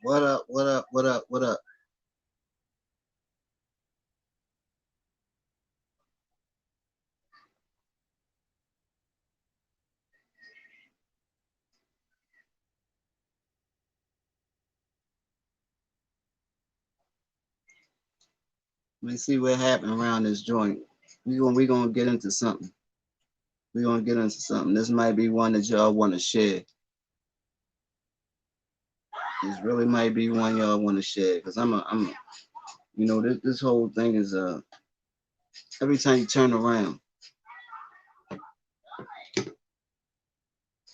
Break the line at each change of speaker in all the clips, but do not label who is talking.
What up? What up? What up? What up? Let me see what happened around this joint. We gonna get into something. We gonna get into something. This might be one that y'all want to share. This really might be one y'all want to share because this whole thing is every time you turn around,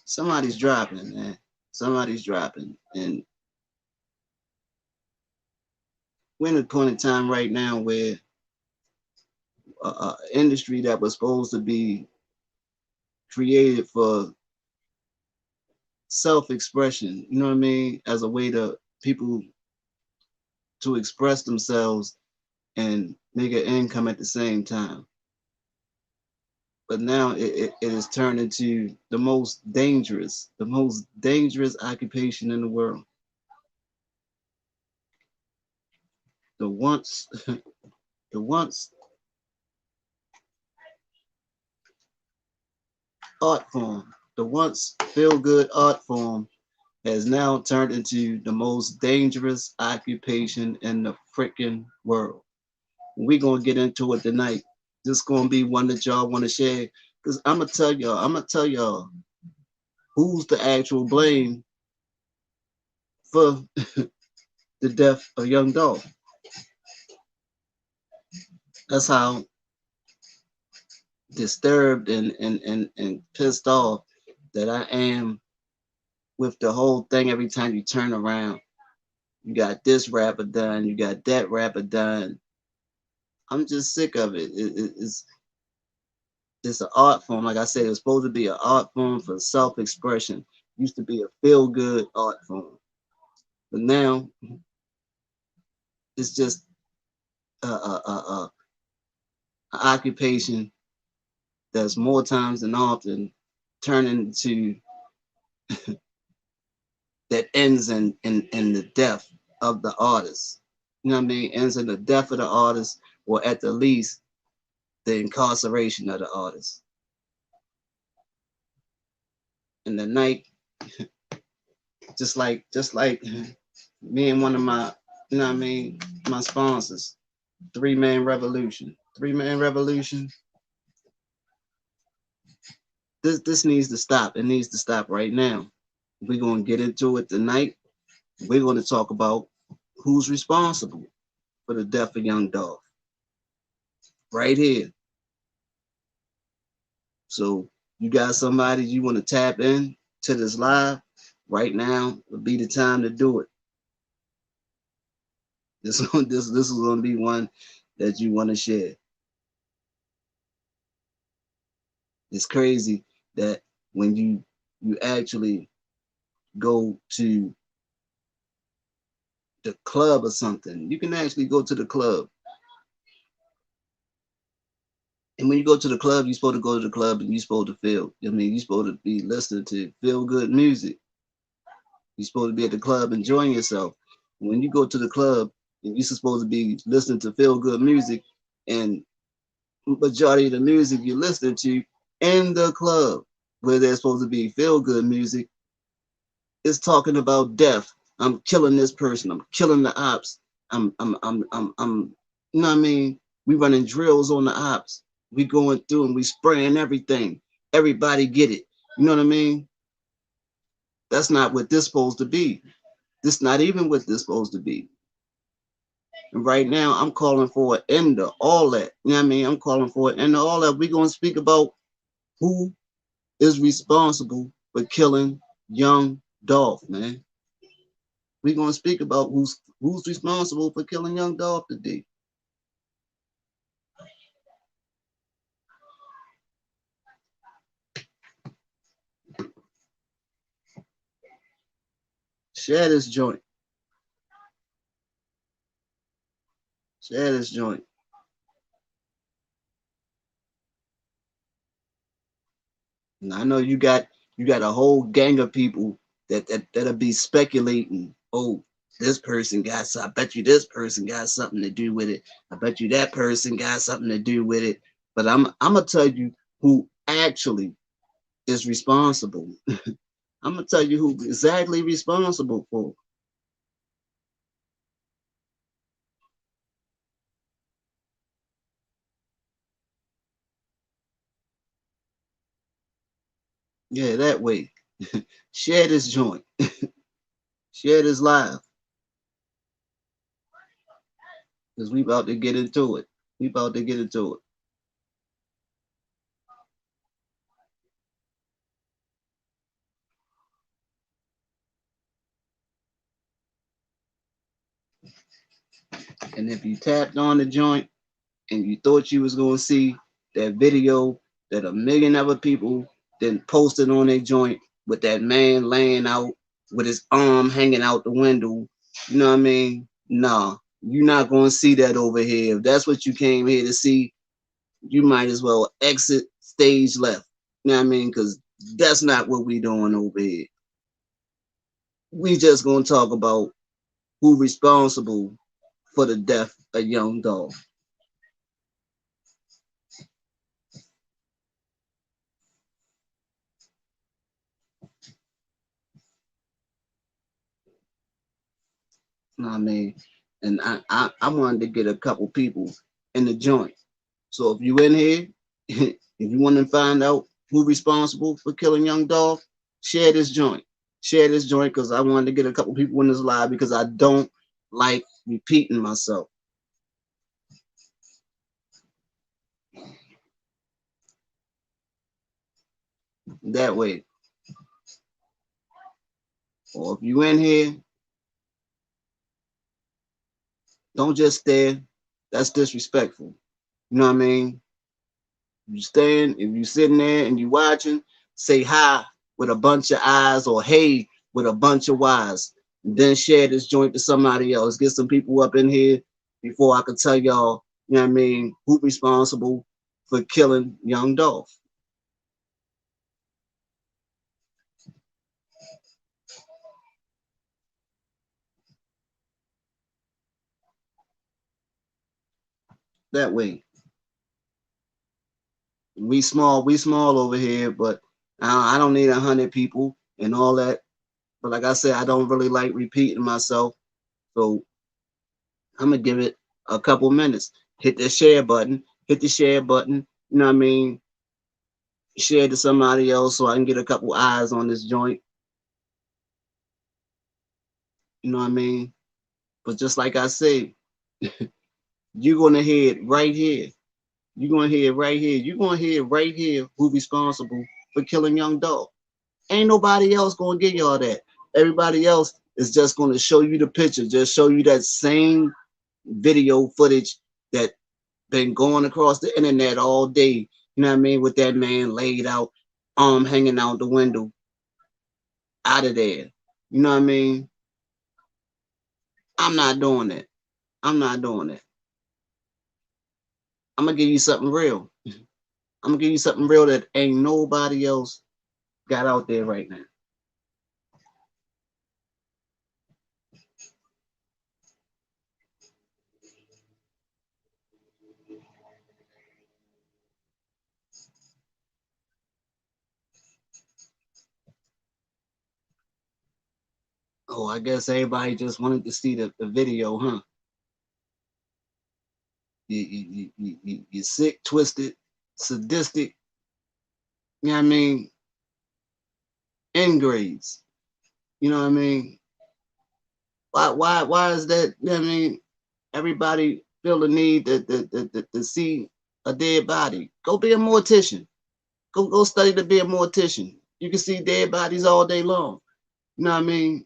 somebody's dropping, man. Somebody's dropping, and we're in a point in time right now where industry that was supposed to be created for self-expression, you know what I mean, as a way to people to express themselves and make an income at the same time. But now it has turned into the most dangerous occupation in the world. The once, the once art form, the once feel good art form has now turned into the most dangerous occupation in the freaking world. We're gonna get into it tonight. This gonna be one that y'all want to share. Cause I'm gonna tell y'all who's the actual blame for the death of young Dolph. That's how disturbed and pissed off that I am with the whole thing. Every time you turn around, you got this rapper done, you got that rapper done. I'm just sick of it. It's an art form. Like I said, it was supposed to be an art form for self-expression. Used to be a feel-good art form, but now it's just an occupation that's more times than often turning into that ends in the death of the artist. You know what I mean? Ends in the death of the artist, or at the least the incarceration of the artist. And the night, just like me and one of my, you know what I mean, my sponsors, 3 Man Revolution. 3 Man Revolution. This needs to stop. It needs to stop right now. We're gonna get into it tonight. We're gonna talk about who's responsible for the death of young Dolph. Right here. So you got somebody you want to tap in to this live right now would be the time to do it. This is gonna be one that you want to share. It's crazy that when you actually go to the club or something, you can actually go to the club. And when you go to the club, you're supposed to go to the club and you're supposed to feel. I mean, you're supposed to be listening to feel good music. You're supposed to be at the club enjoying yourself. When you go to the club and you're supposed to be listening to feel good music, and majority of the music you're listening to in the club where there's supposed to be feel good music is talking about death. I'm killing this person. I'm killing the ops. I'm you know what I mean? We running drills on the ops. We going through and we spraying everything. Everybody get it. You know what I mean? That's not what this supposed to be. This not even what this supposed to be. And right now, I'm calling for an end to all that. You know what I mean? I'm calling for an end to all that. We're going to speak about who is responsible for killing young Dolph, man. We're going to speak about who's responsible for killing young Dolph today. Share this joint. Share this joint. And I know you got a whole gang of people that'll be speculating. Oh, this person got so I bet you this person got something to do with it. I bet you that person got something to do with it. But I'm gonna tell you who actually is responsible. I'm gonna tell you who exactly responsible for. Yeah, that way. Share this joint. Share this live. Because we about to get into it. We about to get into it. And if you tapped on the joint and you thought you was gonna see that video that a million other people then posted on their joint with that man laying out with his arm hanging out the window, you know what I mean? Nah, you're not gonna see that over here. If that's what you came here to see, you might as well exit stage left. You know what I mean? Because that's not what we doing over here. We just gonna talk about who responsible for the death of young Dolph. You know what I mean? And I wanted to get a couple people in the joint. So if you in here, if you want to find out who responsible for killing young Dolph, share this joint. Share this joint because I wanted to get a couple people in this live because I don't like repeating myself that way. Or if you in here, don't just stare. That's disrespectful. You know what I mean? You stand, if you sitting there and you watching, say hi with a bunch of eyes or hey with a bunch of Y's. And then share this joint to somebody else. Get some people up in here before I can tell y'all, you know what I mean, who responsible for killing young Dolph. That way. We small over here, but I don't need 100 people and all that. But like I said, I don't really like repeating myself. So I'm gonna give it a couple minutes. Hit the share button. Hit the share button. You know what I mean? Share to somebody else so I can get a couple eyes on this joint. You know what I mean? But just like I said, you're gonna hear it right here. You're gonna hear it right here. You're gonna hear it right here who responsible for killing young Dolph. Ain't nobody else gonna give y'all that. Everybody else is just gonna show you the picture, just show you that same video footage that been going across the internet all day. You know what I mean? With that man laid out, arm hanging out the window, out of there. You know what I mean? I'm not doing it. I'm not doing it. I'm gonna give you something real. I'm gonna give you something real that ain't nobody else got out there right now. Oh, I guess everybody just wanted to see the video, huh? You sick, twisted, sadistic, you know what I mean? Ingrades. You know what I mean? Why is that? You know what I mean? Everybody feel the need to see a dead body. Go be a mortician. Go study to be a mortician. You can see dead bodies all day long. You know what I mean?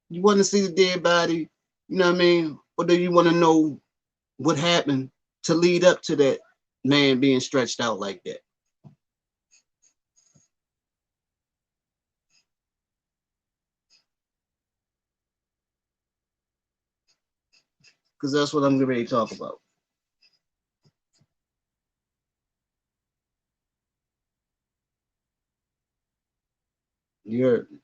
You want to see the dead body, you know what I mean? Or do you want to know what happened to lead up to that man being stretched out like that? Because that's what I'm getting ready to talk about. You heard me.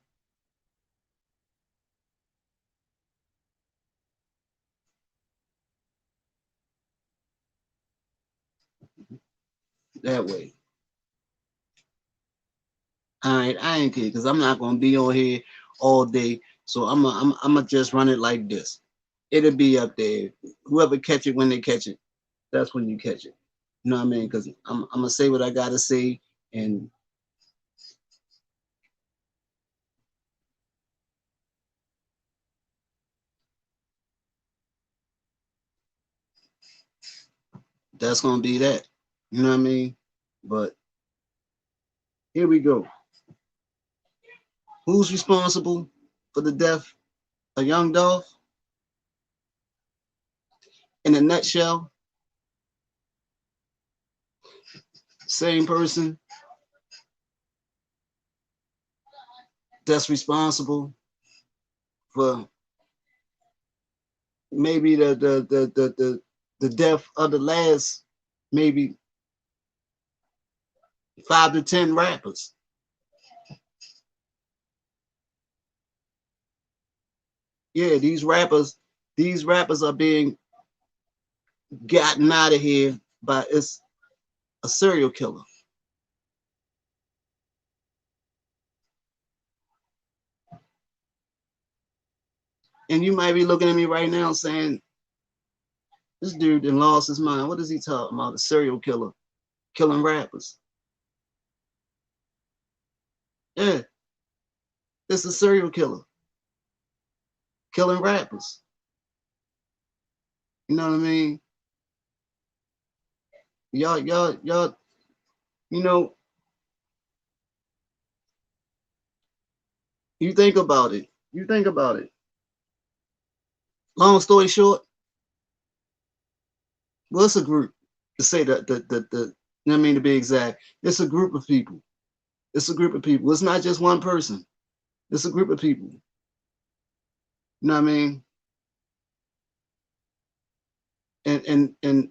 That way. All right, I ain't care because I'm not gonna be on here all day. So I'm just run it like this. It'll be up there. Whoever catch it when they catch it, that's when you catch it. You know what I mean? Because I'm gonna say what I gotta say, and that's gonna be that. You know what I mean? But here we go. Who's responsible for the death of young Dolph? In a nutshell, same person that's responsible for maybe the death of the last maybe 5 to 10 rappers. Yeah, these rappers are being gotten out of here by it's a serial killer. And you might be looking at me right now saying, this dude done lost his mind. What is he talking about? A serial killer killing rappers. Yeah, it's a serial killer killing rappers. You know what I mean? Y'all, you know, you think about it. You think about it. Long story short, well, it's a group to say the you know what I mean, to be exact. It's a group of people. It's a group of people. It's not just one person. It's a group of people. You know what I mean? And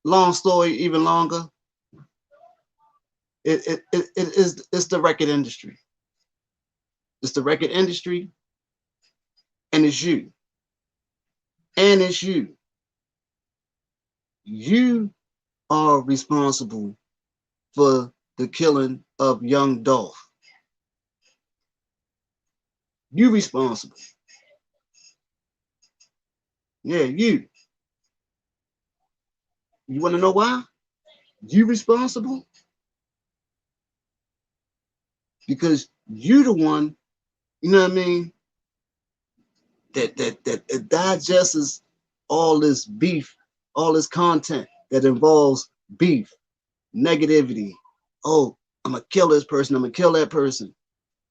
long story, even longer, it is it's the record industry. It's the record industry, and it's you. And it's you. You are responsible for the killing of young Dolph. You responsible. Yeah, you. You want to know why? You responsible because you the one, you know what I mean, that digests all this beef, all this content that involves beef, negativity. Oh, I'm gonna kill this person, I'm gonna kill that person.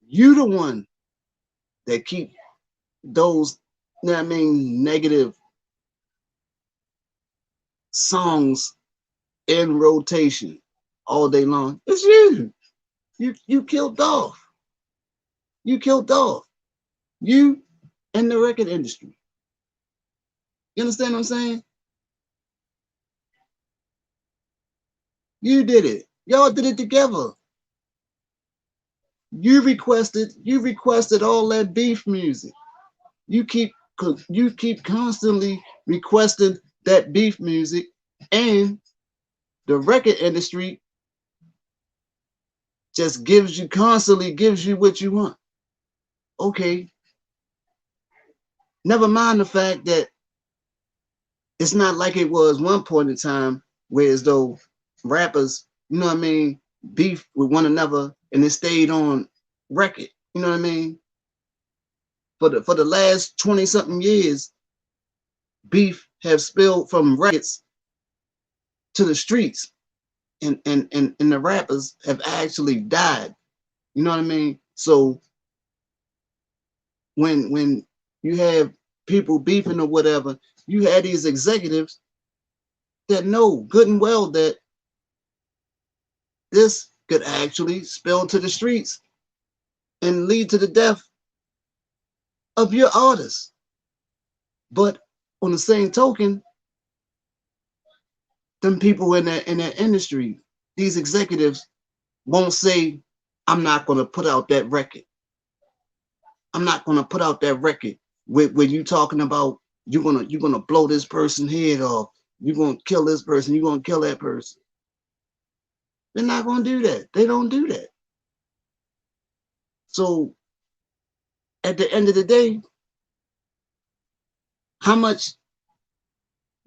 You the one that keep those, you know what I mean, negative songs in rotation all day long. It's you. You killed Dolph. You killed Dolph. You and the record industry. You understand what I'm saying? You did it. Y'all did it together. You requested all that beef music. You keep you keep constantly requesting that beef music, and the record industry just constantly gives you what you want. Okay, never mind the fact that it's not like it was one point in time where as though rappers, you know what I mean, beef with one another and it stayed on record. You know what I mean? For the last 20 something years, beef have spilled from records to the streets, and the rappers have actually died. You know what I mean? So when you have people beefing or whatever, you had these executives that know good and well that this could actually spill to the streets and lead to the death of your artist. But on the same token, them people in that industry, these executives won't say, I'm not gonna put out that record. I'm not gonna put out that record where you talking about you're gonna blow this person's head off, you're gonna kill this person, you're gonna kill that person. They're not gonna do that. They don't do that. So at the end of the day, how much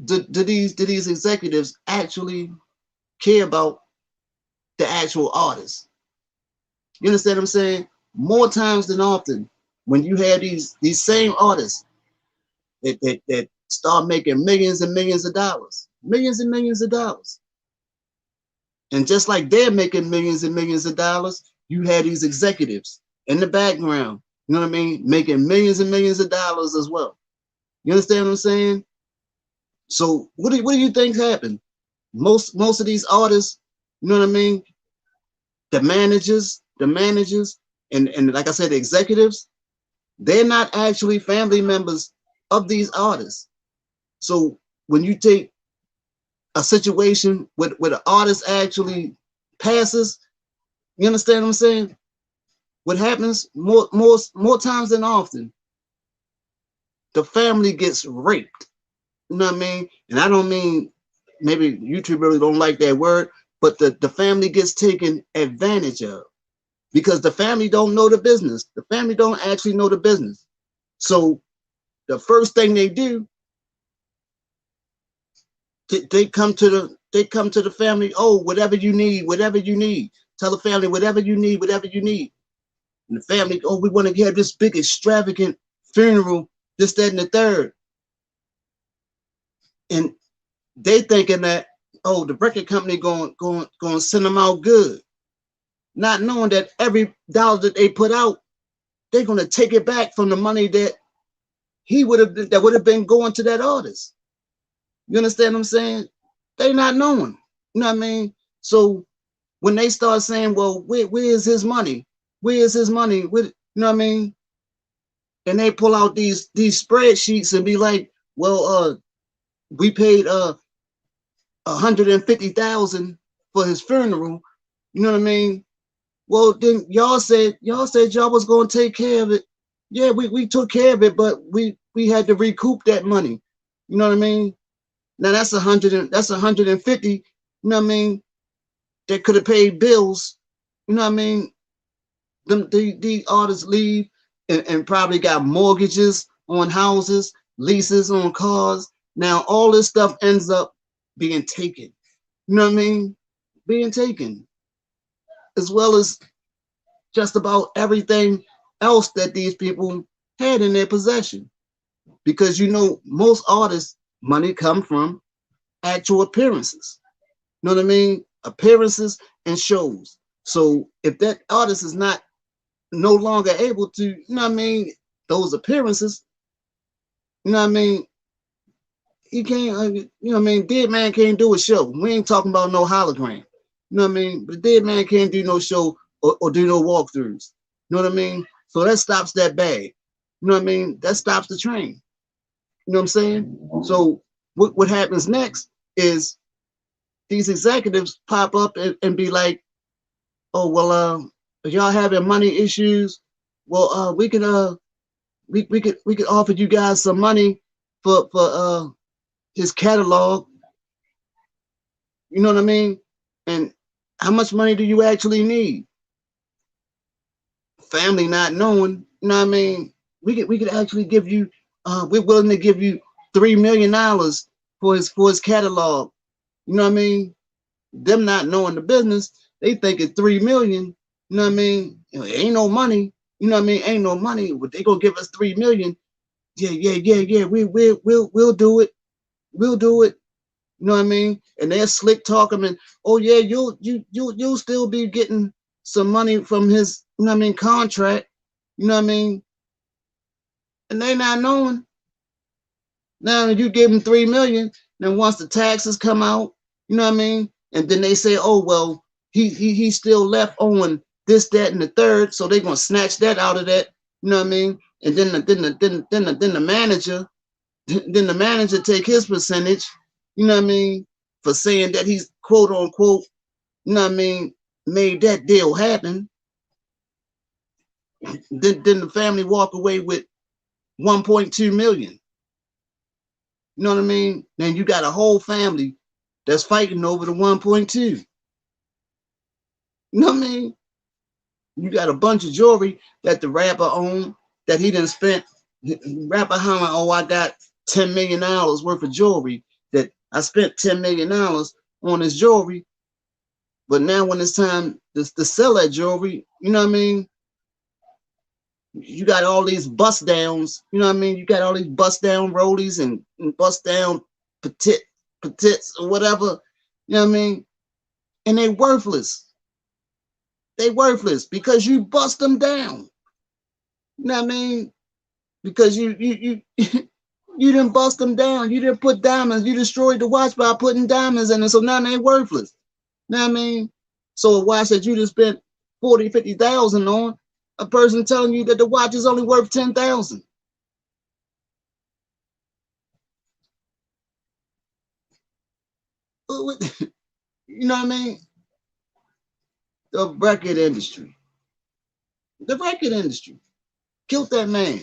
do these executives actually care about the actual artists? You understand what I'm saying? More times than often, when you have these same artists that start making millions and millions of dollars, millions and millions of dollars, and just like they're making millions and millions of dollars, you have these executives in the background, you know what I mean, making millions and millions of dollars as well. You understand what I'm saying? So what do you think happened? Most of these artists, you know what I mean, the managers, and like I said, the executives, they're not actually family members of these artists. So when you take a situation where the artist actually passes, you understand what I'm saying? What happens more times than often, the family gets raped. You know what I mean? And I don't mean, maybe YouTube really don't like that word, but the family gets taken advantage of because the family don't know the business. The family don't actually know the business. So the first thing they do, they come to the family. Oh, whatever you need, whatever you need. Tell the family whatever you need, whatever you need. And the family, oh, we want to have this big extravagant funeral, this, that, and the third. And they thinking that, oh, the record company going to send them out good, not knowing that every dollar that they put out, they're going to take it back from the money that would have been going to that artist. You understand what I'm saying? They not knowing. You know what I mean? So when they start saying, well, where is his money? Where is his money? You know what I mean? And they pull out these spreadsheets and be like, well, we paid 150,000 for his funeral. You know what I mean? Well, then y'all said y'all was gonna take care of it. Yeah, we took care of it, but we had to recoup that money. You know what I mean? Now that's 150. You know what I mean? That could have paid bills. You know what I mean? The artists leave and probably got mortgages on houses, leases on cars. Now all this stuff ends up being taken. You know what I mean? Being taken, as well as just about everything else that these people had in their possession. Because you know, most artists' money come from actual appearances. You know what I mean? Appearances and shows. So if that artist is no longer able to, you know what I mean, those appearances, you know what I mean, he can't, you know what I mean, dead man can't do a show. We ain't talking about no hologram. You know what I mean? But the dead man can't do no show or do no walkthroughs. You know what I mean? So that stops that bag. You know what I mean? That stops the train. You know what I'm saying? So what happens next is these executives pop up and be like, oh, well, if y'all having money issues, well, we could offer you guys some money for his catalog. You know what I mean? And how much money do you actually need? Family not knowing, you know what I mean? We could actually give you, we're willing to give you $3 million for his catalog. You know what I mean? Them not knowing the business, they think it's 3 million. You know what I mean? You know, ain't no money. You know what I mean? Ain't no money. But they gonna give us 3 million. Yeah. We'll do it. We'll do it. You know what I mean? And they're slick talking and, oh yeah, you'll still be getting some money from his, you know what I mean, contract. You know what I mean? And they not knowing. Now you give them 3 million. Then once the taxes come out, you know what I mean? And then they say, oh well, he still left on this, that, and the third. So they're gonna snatch that out of that. You know what I mean? And then the manager take his percentage. You know what I mean? For saying that he's quote unquote, you know what I mean, made that deal happen. Then the family walk away with 1.2 million. You know what I mean? Then you got a whole family that's fighting over the 1.2. You know what I mean? You got a bunch of jewelry that the rapper owned that he done spent. Rapper Hammer, oh, I got $10 million worth of jewelry that I spent $10 million on this jewelry. But now when it's time to sell that jewelry, you know what I mean? You got all these bust downs, you know what I mean? You got all these bust down rollies and bust down petits or whatever, you know what I mean? And they worthless. They worthless because you bust them down. You know what I mean? Because you you didn't bust them down. You didn't put diamonds. You destroyed the watch by putting diamonds in it. So now they worthless. You know what I mean? So a watch that you just spent 40, 50,000 on, a person telling you that the watch is only worth 10,000. You know what I mean? The record industry. The record industry killed that man.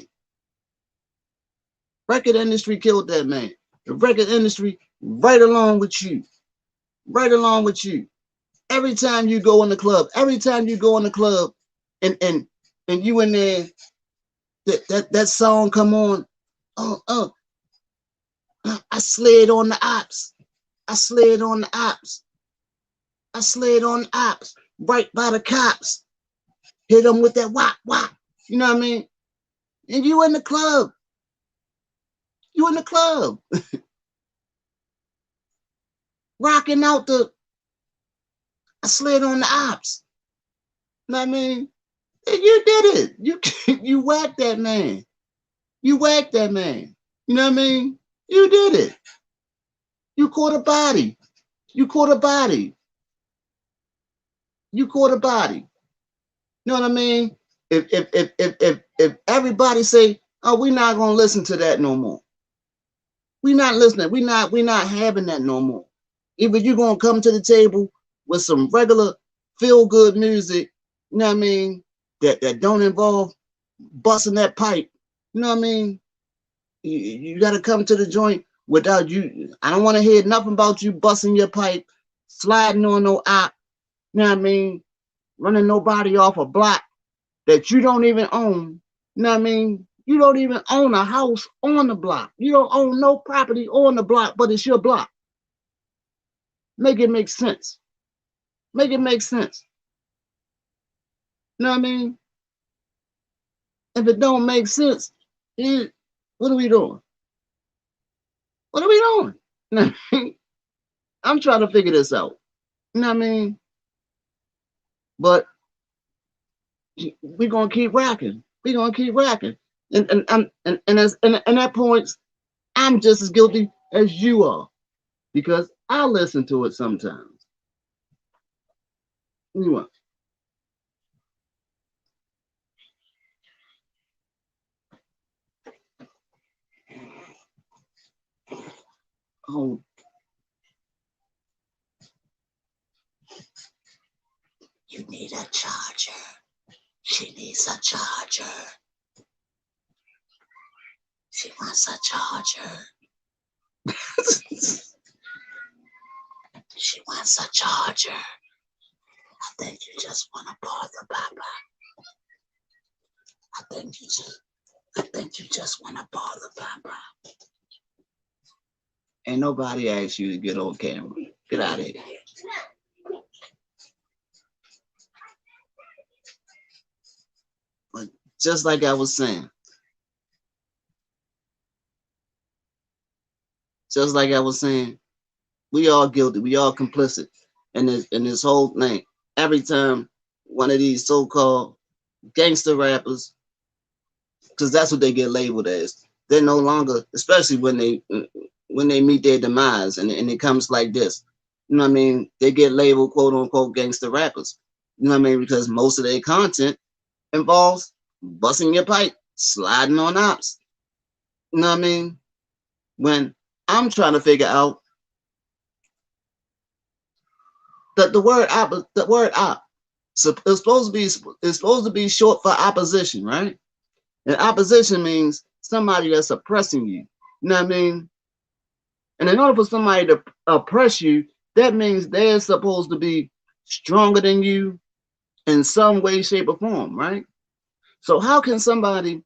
Record industry killed that man. The record industry right along with you. Right along with you. Every time you go in the club, and you in there, that song come on. Oh, I slid on the ops. I slid on the ops. I slid on the ops. Right by the cops. Hit them with that whop whop. You know what I mean? And you in the club. You in the club. Rocking out the I slid on the ops. You know what I mean? And you did it. You whacked that man. You whacked that man. You know what I mean? You did it. You caught a body. You caught a body. You caught a body. You know what I mean? If everybody say, oh, we're not gonna listen to that no more. We're not listening. We're not having that no more. Either you're gonna come to the table with some regular feel-good music, you know what I mean, that don't involve busting that pipe. You know what I mean? You got to come to the joint without you. I don't want to hear nothing about you busting your pipe, sliding on no op. You know what I mean? Running nobody off a block that you don't even own. You know what I mean? You don't even own a house on the block. You don't own no property on the block, but it's your block. Make it make sense. Make it make sense. You know what I mean? If it don't make sense, what are we doing? What are we doing? You know what I mean? I'm trying to figure this out. You know what I mean? But we're gonna keep rocking. We're gonna keep rocking. And at points, I'm just as guilty as you are. Because I listen to it sometimes. Anyway. Oh, you need a charger. She needs a charger. She wants a charger. She wants a charger. I think you just want to bother Papa. I think you just want to bother Papa. Ain't nobody asked you to get on camera. Get out of here. But just like I was saying, we all guilty. We all complicit in this whole thing. Every time one of these so-called gangster rappers, because that's what they get labeled as, they're no longer, especially when they meet their demise and it comes like this. You know what I mean? They get labeled quote unquote gangster rappers. You know what I mean? Because most of their content involves busting your pipe, sliding on ops. You know what I mean? When I'm trying to figure out that the word op, So it's supposed to be short for opposition, right? And opposition means somebody that's oppressing you. You know what I mean? And in order for somebody to oppress you, that means they're supposed to be stronger than you in some way, shape, or form, right? So how can somebody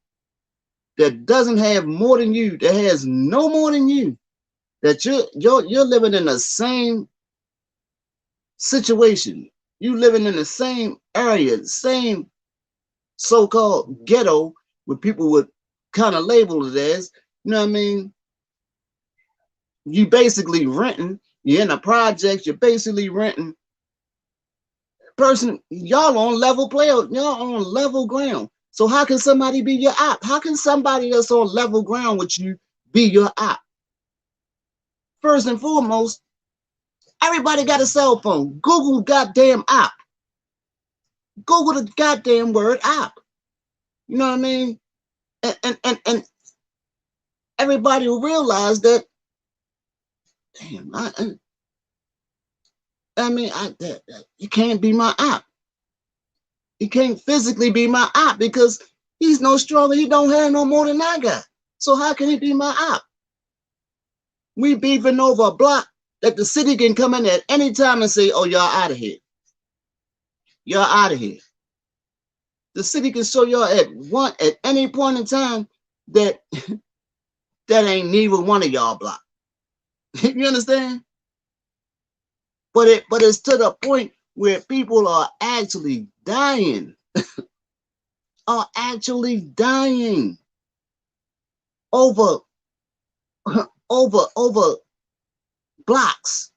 that doesn't have more than you, that has no more than you, that you're living in the same situation, you living in the same area, the same so-called ghetto, where people would kind of label it as, you know what I mean? You basically renting, you're in a project, you're basically renting. Person, y'all on level play, y'all on level ground. So how can somebody be your op? How can somebody that's on level ground with you be your op? First and foremost, everybody got a cell phone. Google goddamn op. Google the goddamn word op. You know what I mean? And everybody will realize that, damn, you can't be my op. He can't physically be my op because he's no stronger. He don't have no more than I got. So how can he be my op? We beefing over a block that the city can come in at any time and say, oh, y'all out of here. Y'all out of here. The city can show y'all at any point in time that that ain't neither one of y'all block. You understand? But it's to the point where people are actually dying. Are actually dying over over blocks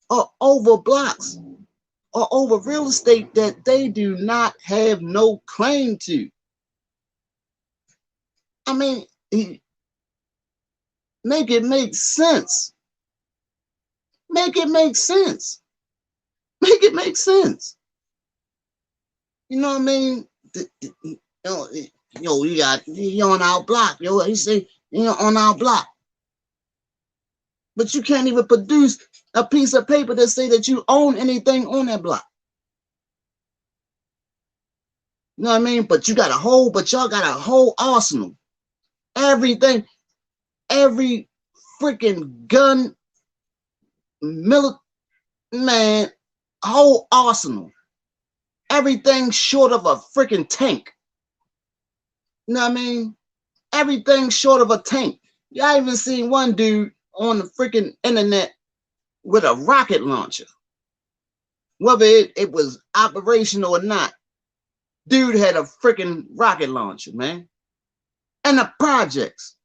or over blocks or over real estate that they do not have no claim to. I mean, make it make sense. Make it make sense. Make it make sense. You know what I mean? You're on our block. He say you're on our block. But you can't even produce a piece of paper that say that you own anything on that block. You know what I mean? But y'all got a whole arsenal. Everything, every freaking gun, man, whole arsenal. Everything short of a freaking tank. You know what I mean? Everything short of a tank. Y'all even seen one dude on the freaking internet with a rocket launcher. Whether it was operational or not, dude had a freaking rocket launcher, man. And the projects.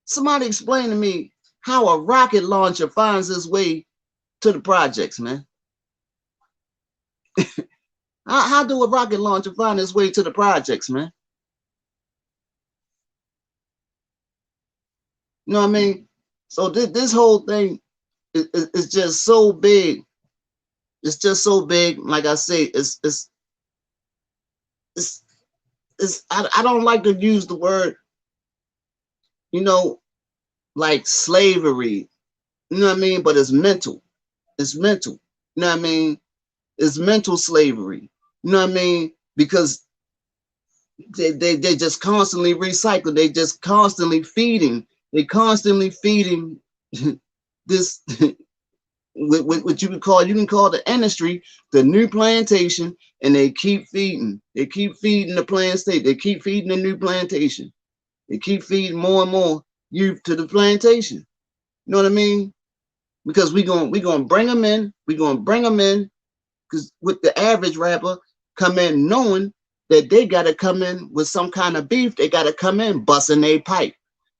Somebody explain to me how a rocket launcher finds its way to the projects, man. How do a rocket launcher find its way to the projects, man? You know what I mean? So this whole thing is just so big. It's just so big. Like I say, I don't like to use the word, like slavery. You know what I mean? But it's mental. It's mental. You know what I mean? It's mental slavery. You know what I mean? Because they just constantly recycle. They just constantly feeding. They constantly feeding this what you can call the industry the new plantation, and they keep feeding. They keep feeding the plant state. They keep feeding the new plantation. They keep feeding more and more youth to the plantation. You know what I mean? Because we gonna bring them in. We gonna bring them in because with the average rapper come in knowing that they gotta come in with some kind of beef. They gotta come in busting their pipe.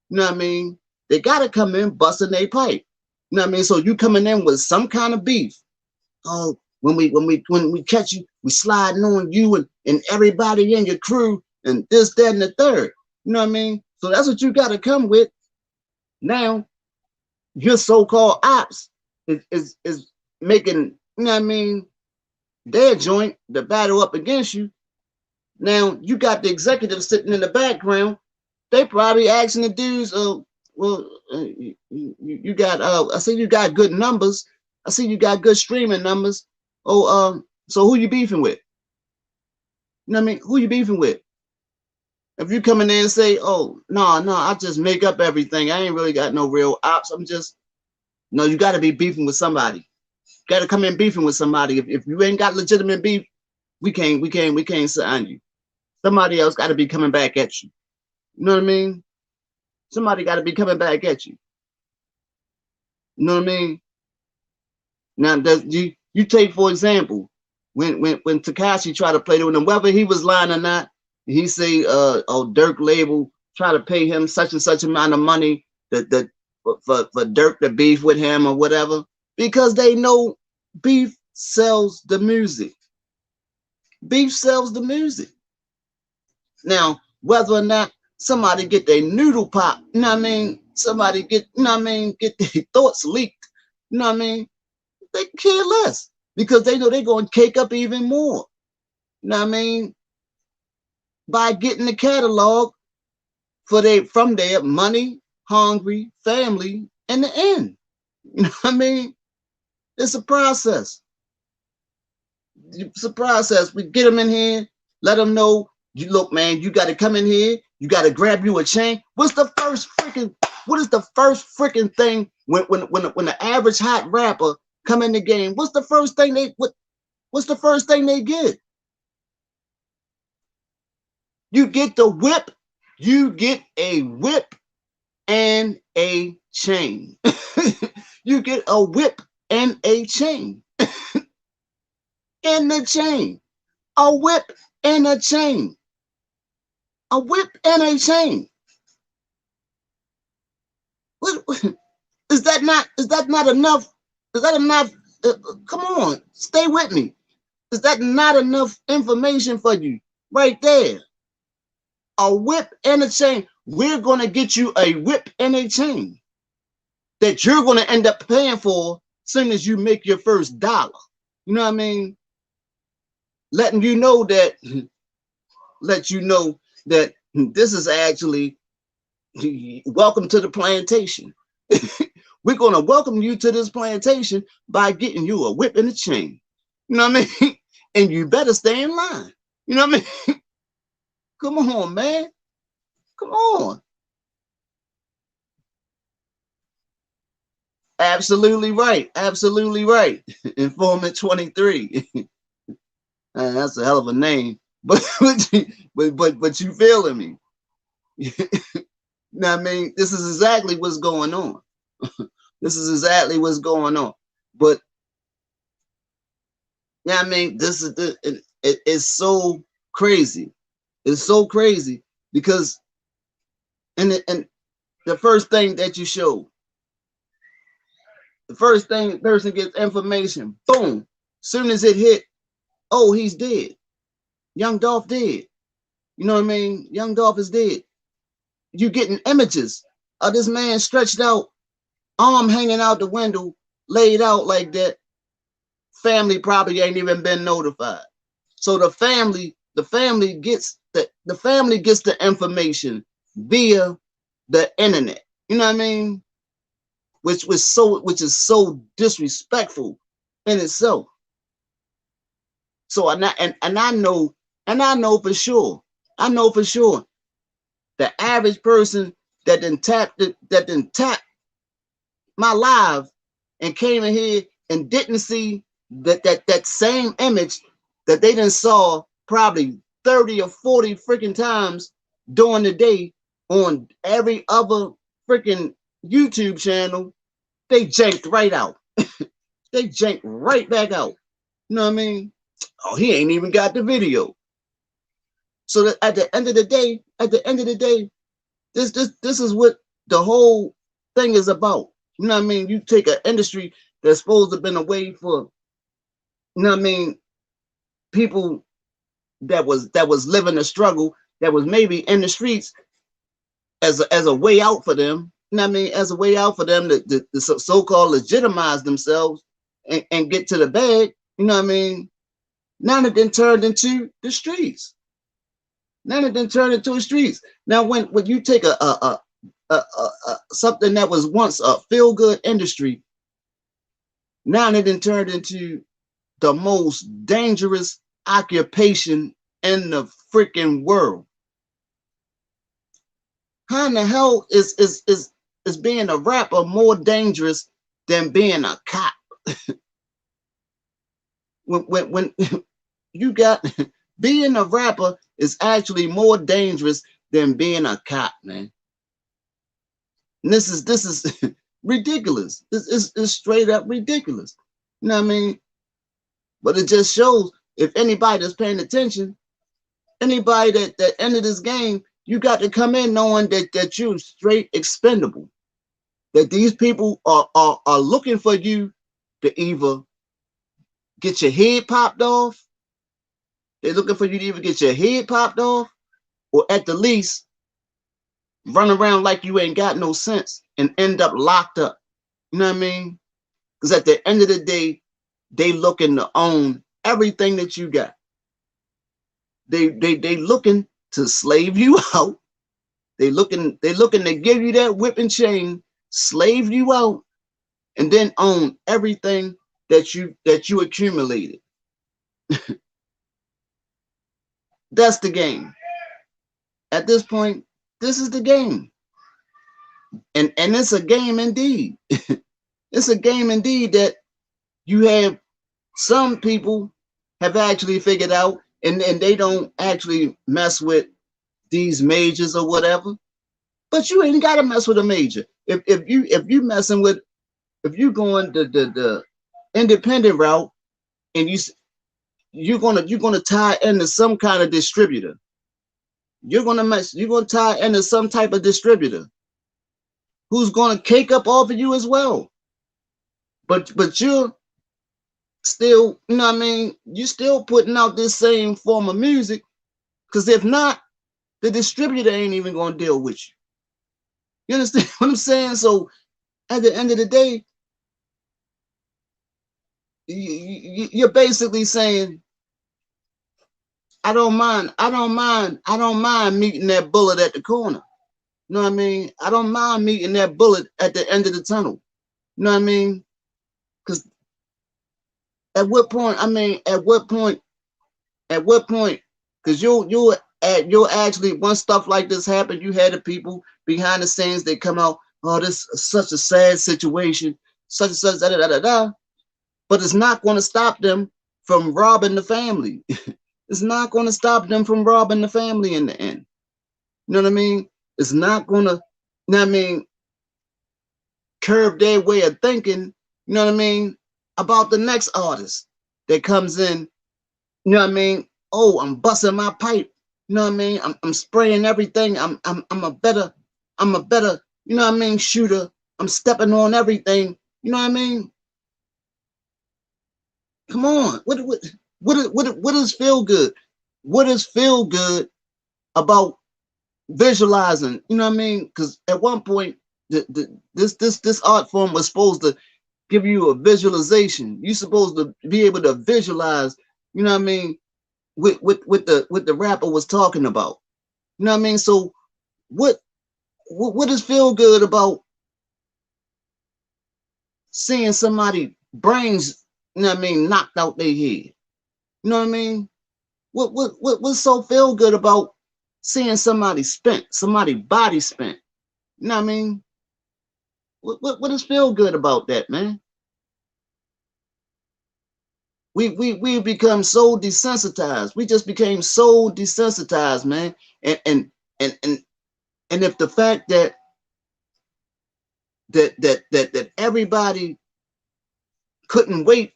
You know what I mean? They gotta come in busting their pipe. You know what I mean? So you coming in with some kind of beef. Oh, when we catch you, we sliding on you and everybody in your crew and this, that, and the third. You know what I mean? So that's what you gotta come with. Now, your so-called ops is making, you know what I mean, their joint to battle up against you. Now you got the executives sitting in the background. They probably asking the dudes, you got I say you got good numbers. I see you got good streaming numbers. Oh, so who you beefing with? You know what I mean? Who you beefing with? If you come in there and say, oh, no, I just make up everything. I ain't really got no real ops. I'm just, no, you got to be beefing with somebody. You got to come in beefing with somebody. If you ain't got legitimate beef, we can't sign you. Somebody else got to be coming back at you. You know what I mean? Somebody got to be coming back at you. You know what I mean? Now, you take, for example, when Tekashi tried to play with him, whether he was lying or not, he say, oh, Dirk label try to pay him such and such amount of money for Dirk to beef with him or whatever, because they know beef sells the music. Beef sells the music. Now, whether or not somebody get their noodle pop, you know what I mean? Somebody get, you know what I mean, get their thoughts leaked, you know what I mean? They care less because they know they're going to cake up even more. You know what I mean? By getting the catalog from their money hungry family in the end. You know what I mean? It's a process. It's a process. We get them in here, let them know, you look, man, you got to come in here, you got to grab you a chain. What is the first freaking thing when the average hot rapper come in the game? What's the first thing they get? You get the whip. You get a whip and a chain. You get a whip and a chain. And the chain. A whip and a chain. A whip and a chain. Is that not enough? Is that enough? Come on, stay with me. Is that not enough information for you right there? A whip and a chain. We're going to get you a whip and a chain that you're going to end up paying for as soon as you make your first dollar. You know what I mean? Let you know that this is actually welcome to the plantation. We're going to welcome you to this plantation by getting you a whip and a chain. You know what I mean? And you better stay in line. You know what I mean? Come on, man. Come on. Absolutely right. Absolutely right. Informant 23. That's a hell of a name. But you feeling me? You know what I mean? This is exactly what's going on. This is exactly what's going on. But yeah, I mean, this is it's so crazy. It's so crazy because and the first thing that you show, the first thing the person gets information, boom. Soon as it hit, oh, he's dead. Young Dolph dead. You know what I mean? Young Dolph is dead. You getting images of this man stretched out, arm hanging out the window, laid out like that. Family probably ain't even been notified. So the family gets the information via the internet. You know what I mean? Which is so disrespectful in itself. So I know for sure. I know for sure the average person that didn't tap my live and came in here and didn't see that same image that they done saw probably 30 or 40 freaking times during the day on every other freaking YouTube channel, they janked right out. They janked right back out. You know what I mean? Oh, he ain't even got the video. So that at the end of the day, this is what the whole thing is about. You know what I mean? You take an industry that's supposed to have been away for, you know what I mean, people that was living a struggle, that was maybe in the streets as a way out for them. You know what I mean? As a way out for them to so-called legitimize themselves and get to the bag. You know what I mean? Now it then turned into the streets. Now it then turned into the streets. Now when you take a something that was once a feel-good industry Now it done turned into the most dangerous occupation in the freaking world. How in the hell is being a rapper more dangerous than being a cop? When you got being a rapper is actually more dangerous than being a cop, man. And this is ridiculous. This is straight up ridiculous. You know what I mean? But it just shows if anybody that's paying attention, anybody that entered this game, you got to come in knowing that you're straight expendable. That these people are looking for you to either get your head popped off. They're looking for you to either get your head popped off, or at the least run around like you ain't got no sense and end up locked up. You know what I mean? Because at the end of the day, they looking to own everything that you got. They looking to slave you out. They looking to give you that whip and chain, slave you out, and then own everything that you accumulated. That's the game. At this point, this is the game. And it's a game indeed. It's a game indeed that you have some people have actually figured out, and they don't actually mess with these majors or whatever. But you ain't gotta mess with a major. If you messing with, if you going the independent route, and you're gonna tie into some kind of distributor. You're gonna tie into some type of distributor who's gonna cake up off of you as well. But you're still, you know what I mean, you still putting out this same form of music, because if not, the distributor ain't even gonna deal with you. You understand what I'm saying? So at the end of the day, you're basically saying, I don't mind meeting that bullet at the corner. You know what I mean? I don't mind meeting that bullet at the end of the tunnel. You know what I mean? Because at what point? Because you'll actually, once stuff like this happen, you had the people behind the scenes. They come out, oh, this is such a sad situation, such and such, da da da da. But it's not going to stop them from robbing the family. It's not going to stop them from robbing the family in the end. You know what I mean? It's not going to, you know what I mean, curb their way of thinking, you know what I mean, about the next artist that comes in, you know what I mean? Oh, I'm busting my pipe. You know what I mean? I'm spraying everything. I'm a better, you know what I mean, shooter. I'm stepping on everything. You know what I mean? Come on. What does feel good? What does feel good about visualizing? You know what I mean? Because at one point, this art form was supposed to give you a visualization. You're supposed to be able to visualize, you know what I mean, with the rapper was talking about. You know what I mean? So what does feel good about seeing somebody brains, you know what I mean, knocked out their head? You know what I mean? What's so feel good about seeing somebody spent, somebody body spent? You know what I mean? What does feel good about that, man? We become so desensitized. We just became so desensitized, man. And if the fact that everybody couldn't wait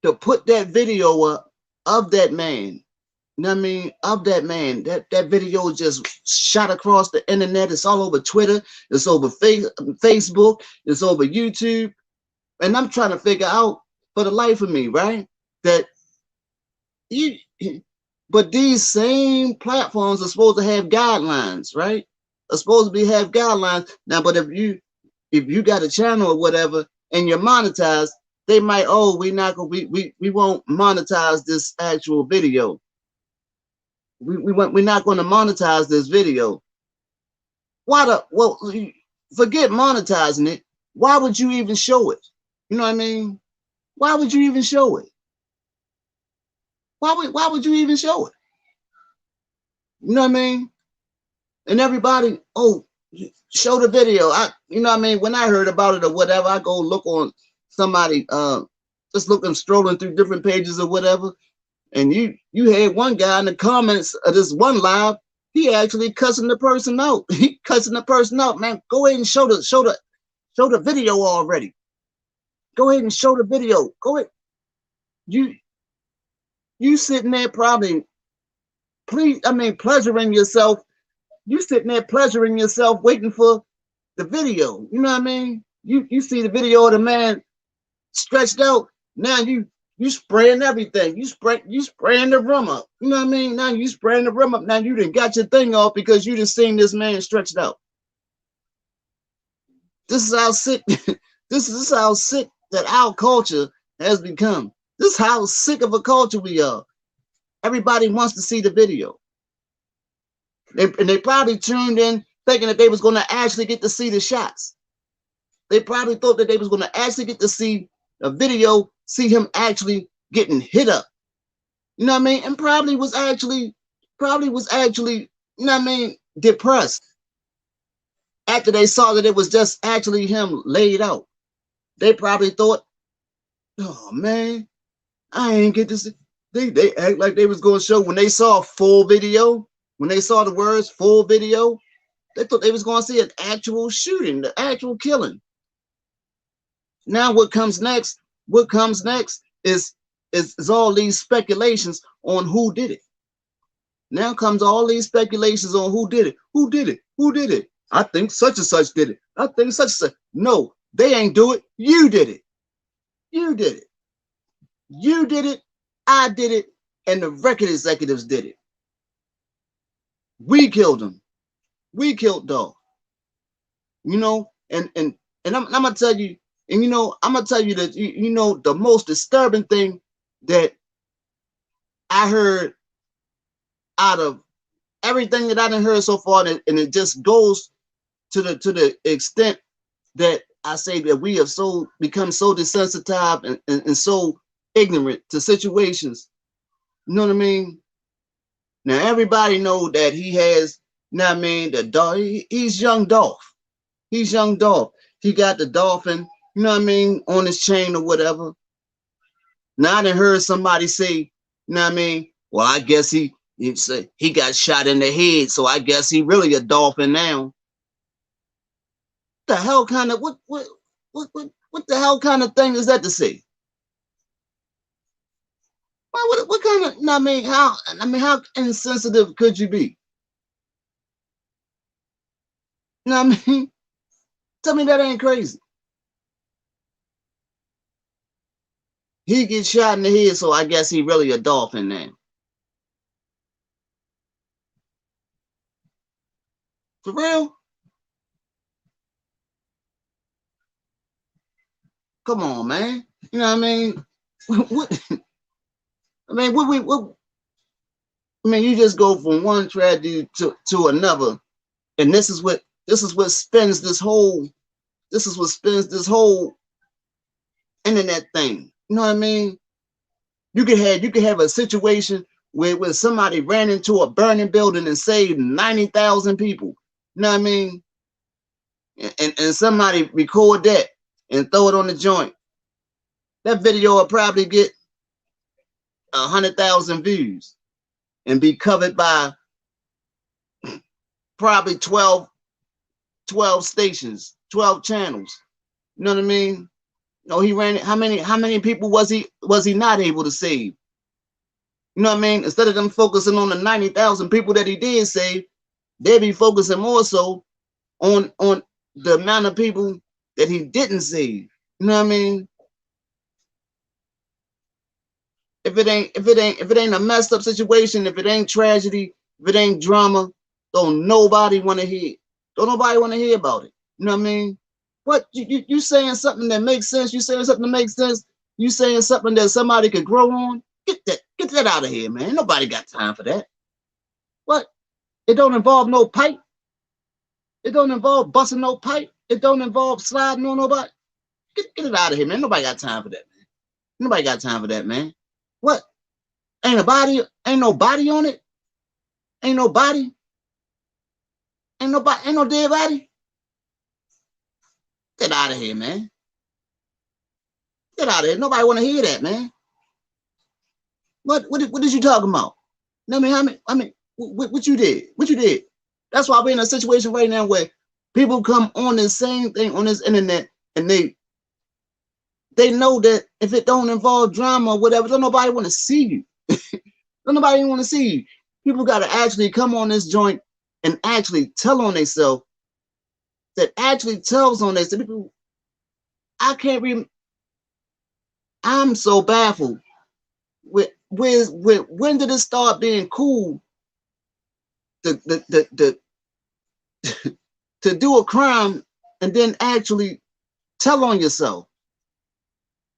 to put that video up of that man, you know what I mean, of that man, that video just shot across the internet. It's all over Twitter, it's over Facebook, it's over YouTube. And I'm trying to figure out for the life of me, right, that you, but these same platforms are supposed to have guidelines, right? Are supposed to have guidelines now. But if you got a channel or whatever and you're monetized, they might, oh, we won't monetize this actual video. We're not going to monetize this video. Well, forget monetizing it. Why would you even show it? You know what I mean? Why would you even show it? Why would you even show it? You know what I mean? And everybody, oh, show the video. You know what I mean? When I heard about it or whatever, I go look on somebody, just looking, strolling through different pages or whatever. And you had one guy in the comments of this one live, he actually cussing the person out. He cussing the person out, man. Go ahead and show the video already. Go ahead and show the video. Go ahead. You sitting there probably pleasuring yourself. You sitting there pleasuring yourself, waiting for the video. You know what I mean? You see the video of the man stretched out. Now you spraying everything. You spraying the room up. You know what I mean? Now you spraying the room up. Now you done got your thing off because you just seen this man stretched out. This is how sick. This is how sick that our culture has become. This is how sick of a culture we are. Everybody wants to see the video. And they probably tuned in thinking that they was going to actually get to see the shots. They probably thought that they was going to actually get to see a video, see him actually getting hit up. You know what I mean? And probably was actually, you know what I mean, depressed after they saw that it was just actually him laid out. They probably thought, oh man, I ain't get to see. They act like they was going to show when they saw full video, when they saw the words full video, they thought they was going to see an actual shooting, the actual killing. Now what comes next? What comes next is all these speculations on who did it. Now comes all these speculations on who did it. Who did it? Who did it? I think such and such did it. I think such and such. No, they ain't do it. You did it. You did it. You did it. I did it. And the record executives did it. We killed him. We killed Dolph. You know, and I'm gonna tell you, and you know, I'm gonna tell you that you know the most disturbing thing that I heard out of everything that I done heard so far, and it just goes to the extent that I say that we have become so desensitized and so ignorant to situations. You know what I mean? Now everybody know that he has, you know what I mean, the Dolph. He's young Dolph. He's young Dolph. He got the dolphin, you know what I mean, on his chain or whatever. Now I done heard somebody say, you know what I mean, well, I guess he got shot in the head, so I guess he really a dolphin now. The hell kind of what the hell kind of thing is that to say? What kind of, you know what I mean, how insensitive could you be? You know what I mean? Tell me that ain't crazy. He gets shot in the head, so I guess he really a dolphin now. For real? Come on, man. You know what I mean? What? I mean, what? I mean, you just go from one tragedy to another, and this is what spins this whole. This is what spins this whole internet thing. You know what I mean? You could have a situation where somebody ran into a burning building and saved 90,000 people. You know what I mean? And somebody record that and throw it on the joint. That video will probably get 100,000 views and be covered by probably 12 stations, 12 channels. You know what I mean? No, he ran it. How many people was he not able to save? You know what I mean? Instead of them focusing on the 90,000 people that he did save, they'd be focusing more so on the amount of people that he didn't save. You know what I mean? If it ain't a messed up situation, if it ain't tragedy, if it ain't drama, don't nobody want to hear. Don't nobody want to hear about it. You know what I mean? What you saying something that makes sense? You saying something that makes sense? You saying something that somebody could grow on? Get that out of here, man. Nobody got time for that. What? It don't involve no pipe. It don't involve busting no pipe. It don't involve sliding on nobody. Get it out of here, man. Nobody got time for that, man. Nobody got time for that, man. What? Ain't a body? Ain't no body on it? Ain't no body? Ain't nobody? Ain't no dead body? Get out of here, man. Get out of here. Nobody want to hear that, man. What is you talking about? I mean, what you did? What you did? That's why we're in a situation right now where people come on the same thing on this internet, and they know that if it don't involve drama or whatever, don't nobody want to see you. Don't nobody want to see you. People got to actually come on this joint and actually tell on themselves. That actually tells on themselves. People, I can't read. I'm so baffled. With when did it start being cool to to do a crime and then actually tell on yourself?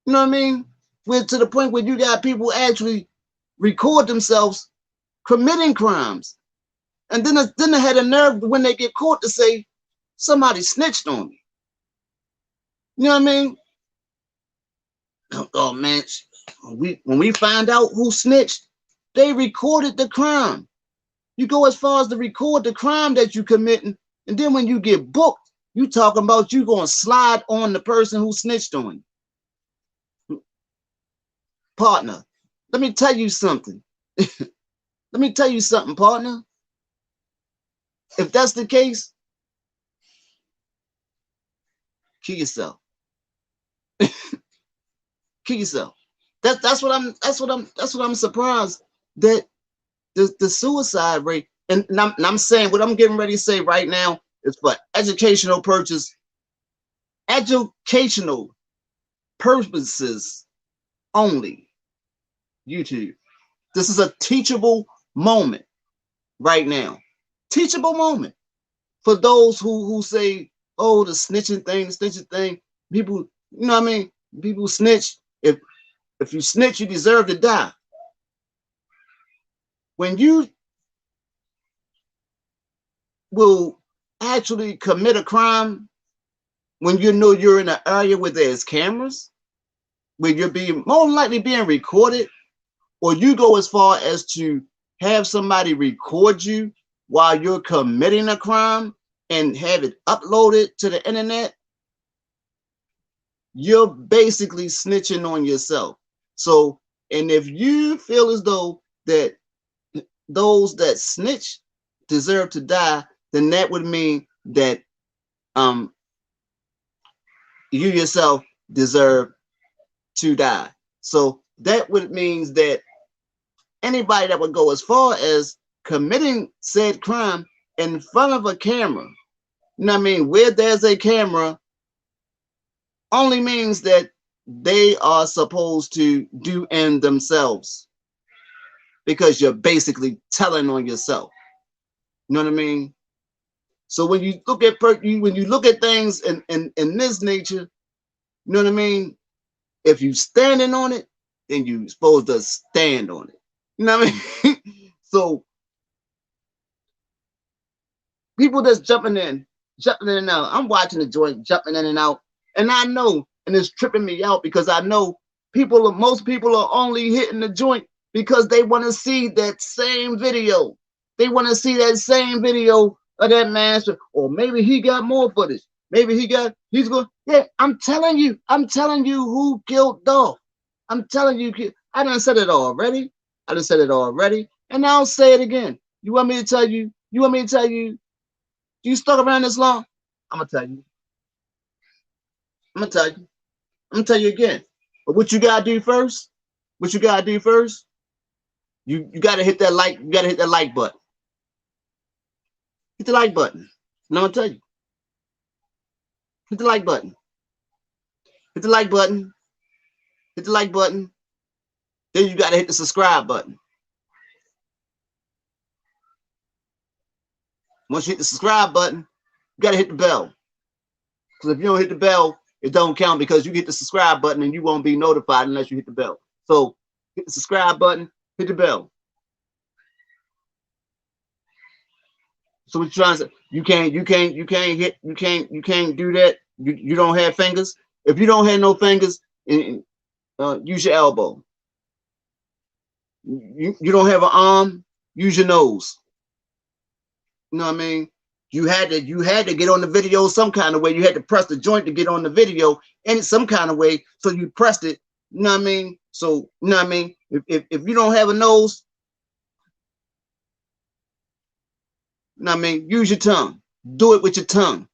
You know what I mean? We're to the point where you got people actually record themselves committing crimes, and then they had a nerve when they get caught to say somebody snitched on me. You know what I mean? Oh man, when we find out who snitched, they recorded the crime. You go as far as to record the crime that you committing, and then when you get booked, you talking about you gonna slide on the person who snitched on you. Partner, let me tell you something. Let me tell you something, partner. If that's the case, kill yourself. Kill yourself. That's what I'm surprised that the suicide rate, and I'm saying what I'm getting ready to say right now is for educational purposes only. YouTube. This is a teachable moment right now. Teachable moment for those who say, oh, the snitching thing. People, you know what I mean? People snitch. If you snitch, you deserve to die. When you will actually commit a crime, when you know you're in an area where there's cameras, where you're being more likely being recorded, or you go as far as to have somebody record you while you're committing a crime and have it uploaded to the internet, you're basically snitching on yourself. So, and if you feel as though that those that snitch deserve to die, then that would mean that you yourself deserve to die. So that would means that anybody that would go as far as committing said crime in front of a camera, you know what I mean, where there's a camera, only means that they are supposed to do in themselves, because you're basically telling on yourself. You know what I mean? So when you look at things in this nature, you know what I mean? If you standing on it, then you supposed to stand on it. You know what I mean? So people that's jumping in and out. I'm watching the joint jumping in and out, and I know, and it's tripping me out because I know most people are only hitting the joint because they want to see that same video. They want to see that same video of that master, or maybe he got more footage. Maybe he's going. Yeah, I'm telling you who killed Dolph. I'm telling you, I done said it already. And I'll say it again. You want me to tell you? You stuck around this long? I'm gonna tell you. I'm gonna tell you again. But what you gotta do first? You gotta hit that like. You gotta hit that like button. Hit the like button. And I'm gonna tell you. Hit the like button. Hit the like button. Hit the like button. Then you gotta hit the subscribe button. Once you hit the subscribe button, you gotta hit the bell. Because if you don't hit the bell, it don't count, because you hit the subscribe button and you won't be notified unless you hit the bell. So hit the subscribe button, hit the bell. So what you trying to say? You can't do that. You don't have fingers. If you don't have no fingers, and use your elbow. You don't have an arm, use your nose. You know what I mean? You had to get on the video some kind of way. You had to press the joint to get on the video in some kind of way. So you pressed it. You know what I mean? So you know what I mean? If you don't have a nose, you know what I mean? Use your tongue. Do it with your tongue.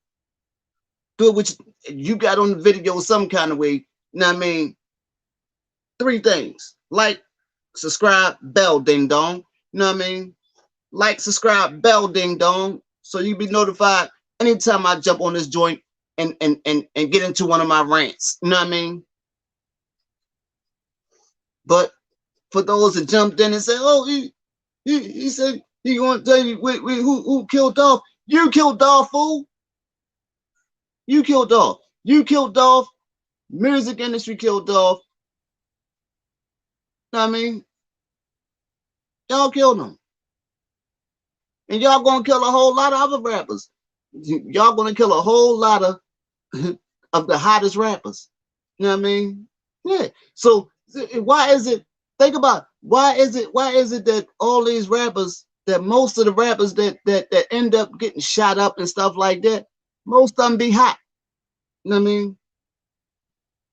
Do it with you got on the video some kind of way. You know what I mean? 3 things: like, subscribe, bell, ding dong. You know what I mean? Like, subscribe, bell, ding dong, so you be notified anytime I jump on this joint and get into one of my rants. You know what I mean? But for those that jumped in and said, "Oh, he said he gonna tell you who killed Dolph." You killed Dolph, fool. You killed Dolph. You killed Dolph. Music industry killed Dolph. You know what I mean? Y'all killed him. And y'all gonna kill a whole lot of other rappers. Y'all gonna kill a whole lot of the hottest rappers. You know what I mean? Yeah. So why is it? Think about why is it that all these rappers, that most of the rappers that end up getting shot up and stuff like that, most of them be hot. You know what I mean?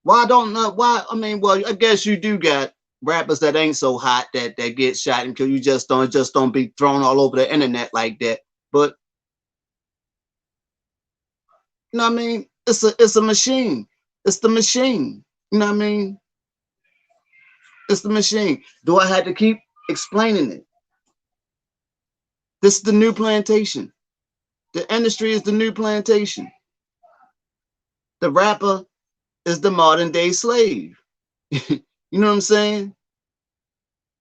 Why don't why? I mean, well, I guess you do got rappers that ain't so hot that get shot and kill. You just don't be thrown all over the internet like that. But you know what I mean? It's a machine. It's the machine. You know what I mean? It's the machine. Do I have to keep explaining it? This is the new plantation. The industry is the new plantation. The rapper is the modern day slave. You know what I'm saying?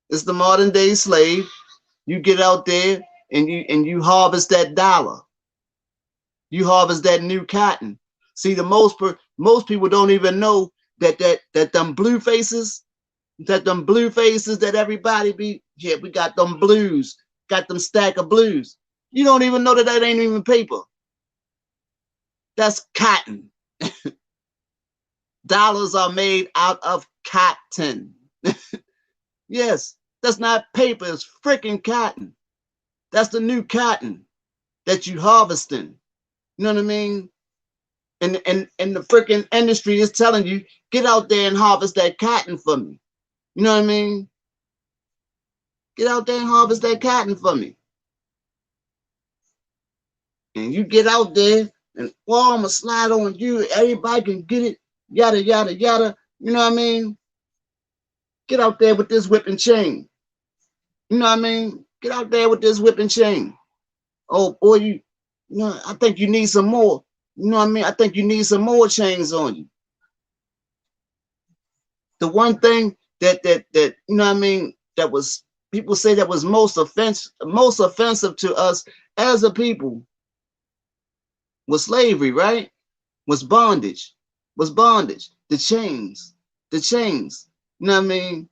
It's the modern day slave. You get out there and you harvest that dollar. You harvest that new cotton. See, the most people don't even know that them blue faces, that everybody be, yeah, we got them blues, got them stack of blues. You don't even know that ain't even paper. That's cotton. Dollars are made out of cotton. Yes, that's not paper, it's freaking cotton. That's the new cotton that you harvesting. You know what I mean? And the freaking industry is telling you, get out there and harvest that cotton for me. You know what I mean? Get out there and harvest that cotton for me. And you get out there and, well, I'm gonna slide on you. Everybody can get it. Yada, yada, yada. You know what I mean? Get out there with this whip and chain. You know what I mean? Get out there with this whip and chain. Oh, boy, you know, I think you need some more. You know what I mean? I think you need some more chains on you. The one thing that you know what I mean, that was, people say that was most offensive to us as a people was slavery, right? Was bondage. The chains. You know what I mean?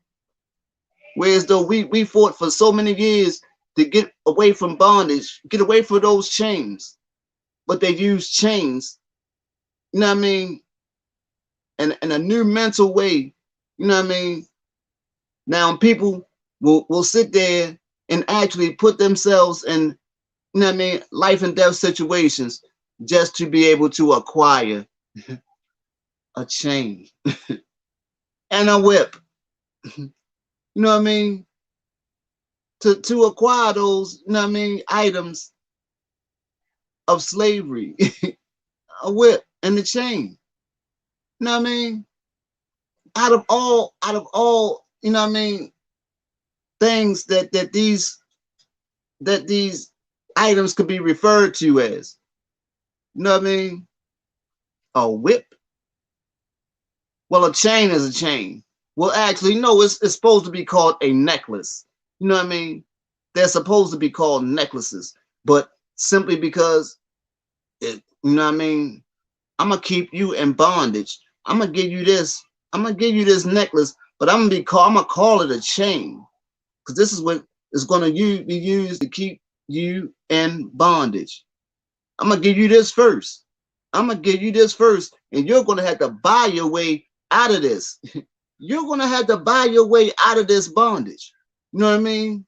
Whereas though we fought for so many years to get away from bondage, get away from those chains, but they use chains, you know what I mean, in a new mental way. You know what I mean? Now people will sit there and actually put themselves in, you know what I mean, life and death situations just to be able to acquire a chain and a whip. You know what I mean? To acquire those, you know what I mean, items of slavery, a whip and the chain. You know what I mean? Out of all, you know what I mean, things that these items could be referred to as, you know what I mean? A whip. Well, a chain is a chain. Well, actually, no, it's supposed to be called a necklace. You know what I mean? They're supposed to be called necklaces, but simply because it, you know what I mean? I'm gonna keep you in bondage. I'm gonna give you this. I'm gonna give you this necklace, but I'm gonna call it a chain, because this is what is gonna be used to keep you in bondage. I'm gonna give you this first. I'm gonna give you this first, and you're gonna have to buy your way out of this. You're gonna have to buy your way out of this bondage. You know what I mean?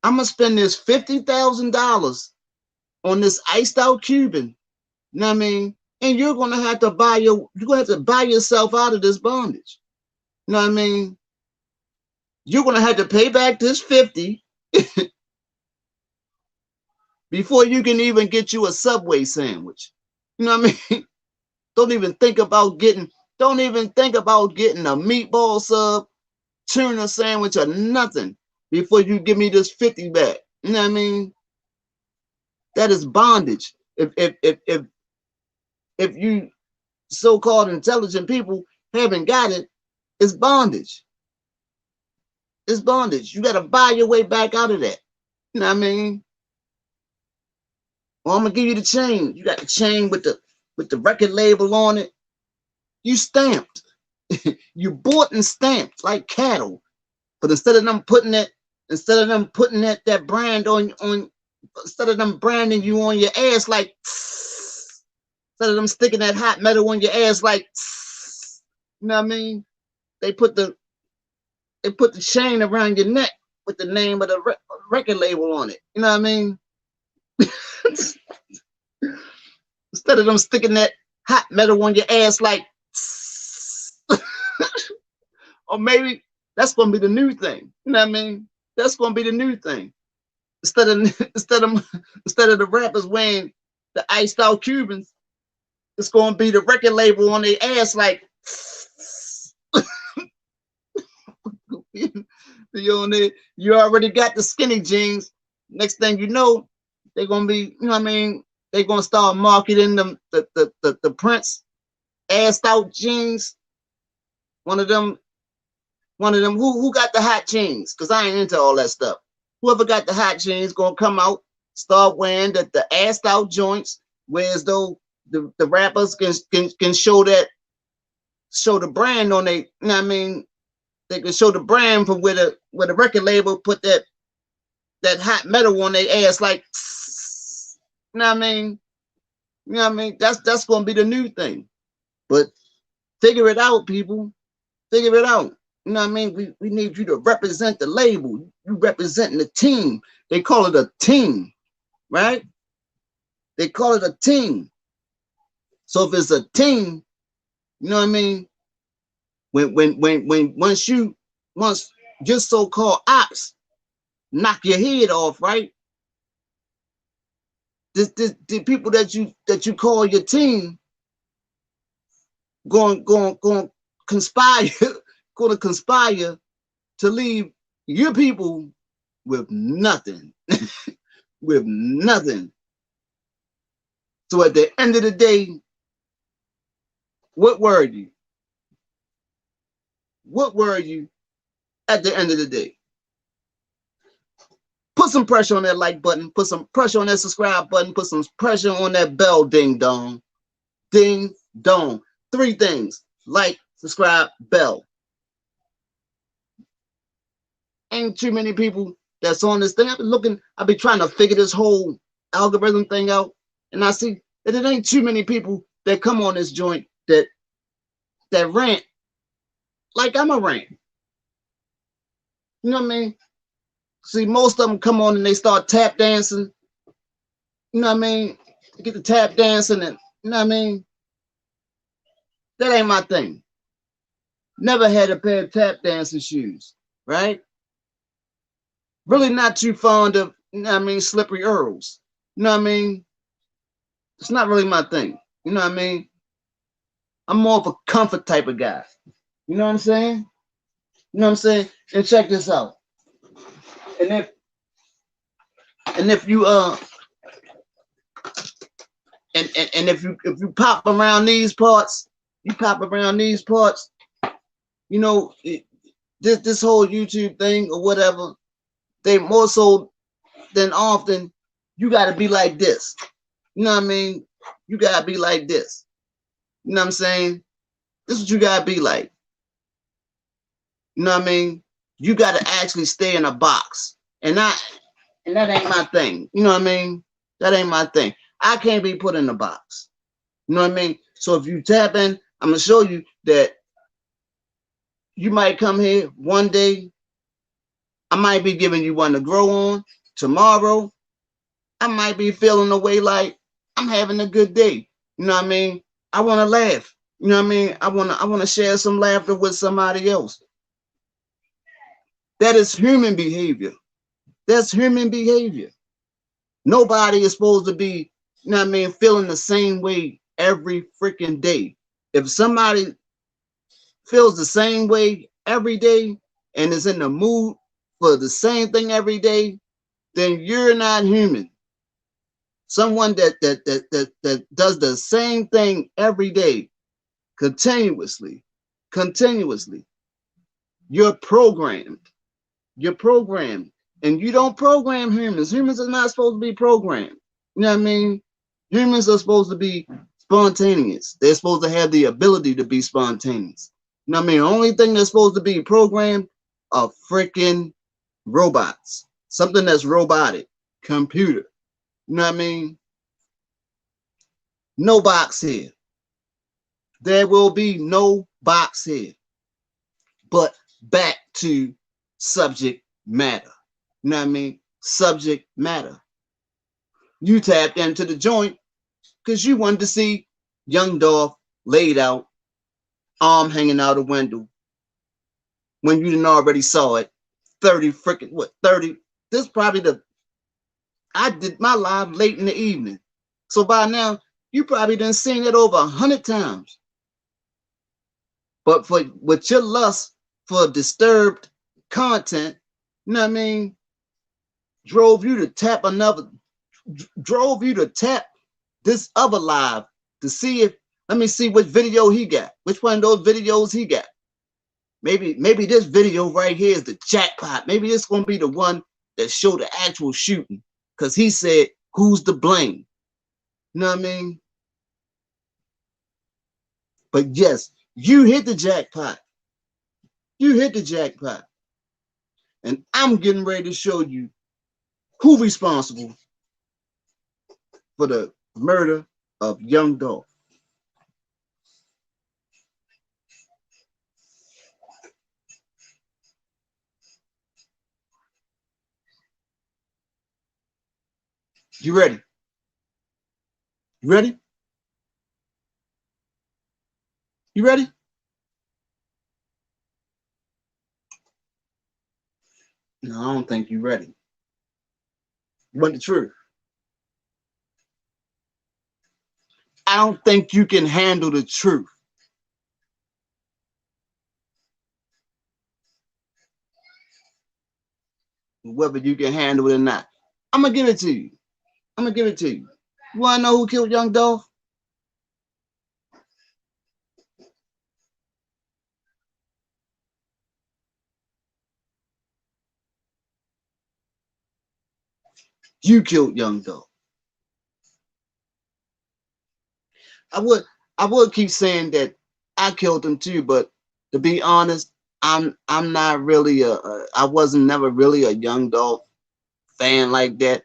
I'm gonna spend this $50,000 on this iced out Cuban. You know what I mean? And you're gonna have to buy yourself out of this bondage. You know what I mean? You're gonna have to pay back this 50 before you can even get you a Subway sandwich. You know what I mean? Don't even think about getting a meatball sub, tuna sandwich, or nothing before you give me this 50 back. You know what I mean? That is bondage. If you so-called intelligent people haven't got it, it's bondage. It's bondage. You gotta buy your way back out of that. You know what I mean? Well, I'm gonna give you the chain. You got the chain with the record label on it. You stamped. You bought and stamped like cattle. But instead of them putting that brand on, instead of them branding you on your ass like, instead of them sticking that hot metal on your ass like, you know what I mean? They put the chain around your neck with the name of the record label on it. You know what I mean? Instead of them sticking that hot metal on your ass like, or maybe that's gonna be the new thing. You know what I mean? That's gonna be the new thing. Instead of the rappers wearing the iced out Cubans, it's gonna be the record label on their ass like you already got the skinny jeans. Next thing you know, they're gonna be, you know what I mean? They're gonna start marketing them the Prince assed out jeans. One of them who got the hot jeans, because I ain't into all that stuff. Whoever got the hot jeans gonna come out, start wearing the assed out joints, whereas though the rappers can show the brand on they, you know what I mean? They can show the brand from where the record label put that hot metal on their ass like, you know what I mean? You know what I mean? That's gonna be the new thing. But figure it out, people. Figure it out. You know what I mean? We need you to represent the label. You representing the team. They call it a team, right? They call it a team. So if it's a team, you know what I mean? Once your so-called ops knock your head off, right? The people that you call your team going conspire going to conspire to leave your people with nothing. With nothing. So at the end of the day, what were you? What were you at the end of the day? Put some pressure on that like button. Put some pressure on that subscribe button. Put some pressure on that bell ding dong. Ding dong. 3 things. Like, subscribe, bell. Ain't too many people that's on this thing. I've been trying to figure this whole algorithm thing out. And I see that it ain't too many people that come on this joint that rant like I'm a rant. You know what I mean? See, most of them come on and they start tap dancing. You know what I mean? They get the tap dancing and, you know what I mean? That ain't my thing. Never had a pair of tap dancing shoes, right? Really not too fond of, you know what I mean, slippery Earls. You know what I mean? It's not really my thing. You know what I mean? I'm more of a comfort type of guy. You know what I'm saying? You know what I'm saying? And check this out. And if you if you pop around these parts, you know, this whole YouTube thing or whatever, they more so than often, you gotta be like this. You know what I mean? You gotta be like this. You know what I'm saying? This is what you gotta be like. You know what I mean? You gotta actually stay in a box. And that ain't my thing. You know what I mean? That ain't my thing. I can't be put in a box. You know what I mean? So if you tap in, I'm gonna show you that You might come here one day, I might be giving you one to grow on. Tomorrow, I might be feeling away like I'm having a good day. You know what I mean? I want to laugh. You know what I mean? I want to share some laughter with somebody else. That is human behavior. That's human behavior. Nobody is supposed to be, you know what I mean, feeling the same way every freaking day. If somebody feels the same way every day and is in the mood for the same thing every day, then you're not human. Someone that does the same thing every day, continuously, you're programmed. You're programmed. And you don't program humans. Humans are not supposed to be programmed. You know what I mean? Humans are supposed to be spontaneous. They're supposed to have the ability to be spontaneous. You know what I mean? The only thing that's supposed to be programmed are freaking robots. Something that's robotic. Computer. You know what I mean? No box here. There will be no box here. But back to subject matter. You know what I mean? Subject matter. You tapped into the joint because you wanted to see young Dolph laid out, arm hanging out a window. When you didn't already saw it, 30 freaking, what, 30? This is probably I did my live late in the evening. So by now, you probably done seen it over 100 times. But with your lust for disturbed content, you know what I mean, drove you to tap this other live to see if, let me see which video he got, which one of those videos he got. Maybe this video right here is the jackpot. Maybe it's gonna be the one that showed the actual shooting, because he said, who's to blame? You know what I mean? But yes, you hit the jackpot. You hit the jackpot. And I'm getting ready to show you who responsible for the murder of young Dolph. You ready? You ready? You ready? No, I don't think you're ready. You want the truth? I don't think you can handle the truth. Whether you can handle it or not. I'm gonna give it to you. I'm gonna give it to you. You wanna know who killed young Dolph? You killed young Dolph. I would I would keep saying that I killed him too, but to be honest, I'm not really I wasn't never really a young Dolph fan like that.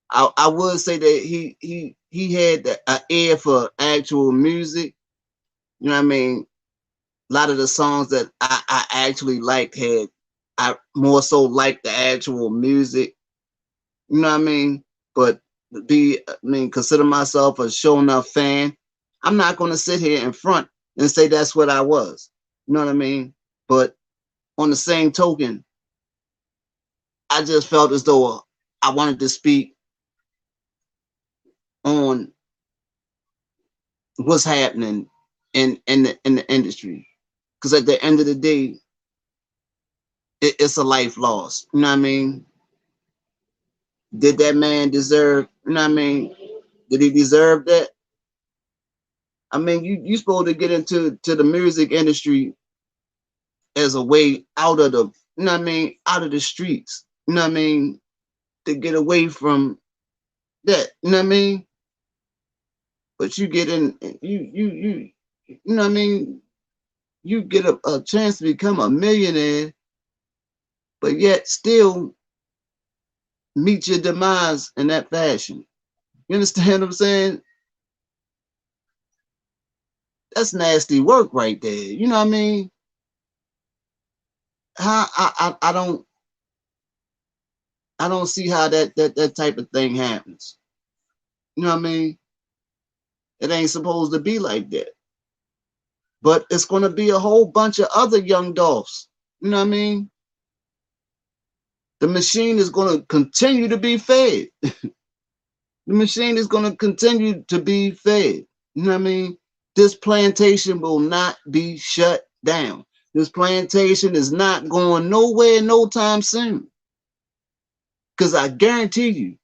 I would say that he had an ear for actual music. You know what I mean? A lot of the songs that I actually liked had, I more so liked the actual music. You know what I mean? But consider myself a show enough fan. I'm not gonna sit here in front and say that's what I was. You know what I mean? But on the same token, I just felt as though I wanted to speak on what's happening in the industry. Because at the end of the day, it's a life lost. You know what I mean? Did that man deserve, you know what I mean? Did he deserve that? I mean, you supposed to get into the music industry as a way out of the, you know what I mean, out of the streets. You know what I mean? To get away from that. You know what I mean? But you get in, you know what I mean? You get a chance to become a millionaire, but yet still meet your demise in that fashion. You understand what I'm saying? That's nasty work right there. You know what I mean? how I don't see how that type of thing happens. You know what I mean? It ain't supposed to be like that. But it's gonna be a whole bunch of other young Dolphs. You know what I mean? The machine is gonna continue to be fed. The machine is gonna continue to be fed. You know what I mean? This plantation will not be shut down. This plantation is not going nowhere no time soon. Because I guarantee you,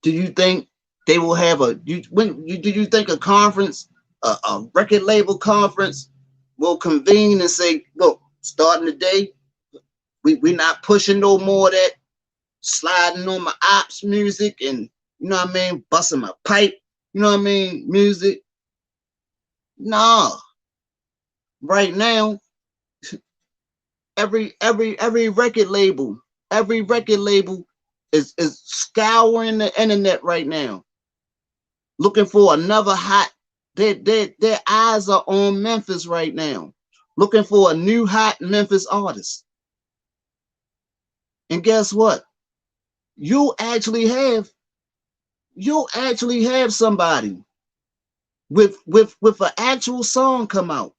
do you think they will have do you think a conference, a record label conference will convene and say, look, starting today, we're not pushing no more of that sliding on my ops music and, you know what I mean, busting my pipe, you know what I mean, music. Nah. Right now, every record label, is scouring the internet right now, looking for another hot. Their eyes are on Memphis right now, looking for a new hot Memphis artist. And guess what? You'll actually have somebody with an actual song come out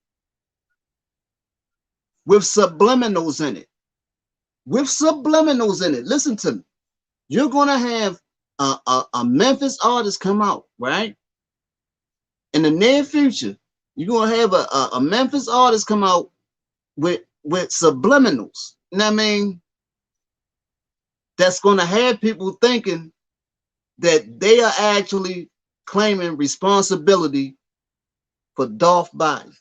with subliminals in it. Listen to me. You're gonna have a Memphis artist come out, right? In the near future, you're gonna have a Memphis artist come out with subliminals. You know what I mean? That's gonna have people thinking that they are actually claiming responsibility for Dolph body.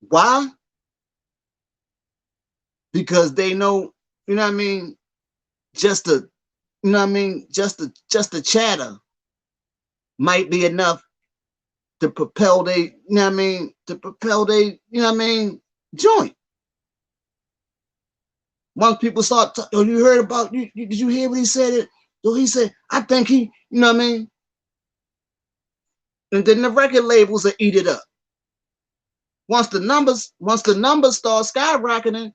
Why? Because they know, you know what I mean, just the chatter might be enough to propel they, joint. Once people start, oh, you heard about, did you hear what he said? So he said, I think he, you know what I mean? And then the record labels will eat it up. Once the numbers start skyrocketing,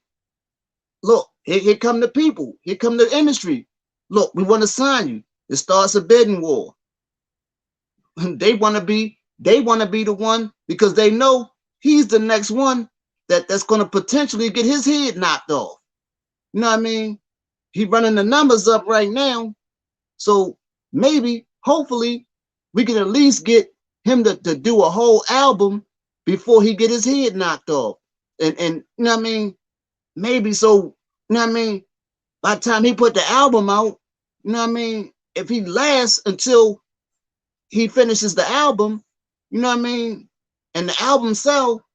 look, here come the people, here come the industry. Look, we want to sign you. It starts a bidding war. They want to be the one because they know he's the next one that's going to potentially get his head knocked off. You know what I mean? He's running the numbers up right now. So maybe, hopefully, we can at least get him to do a whole album before he get his head knocked off. And you know what I mean? Maybe so, you know what I mean? By the time he put the album out, you know what I mean? If he lasts until he finishes the album, you know what I mean? And the album sell,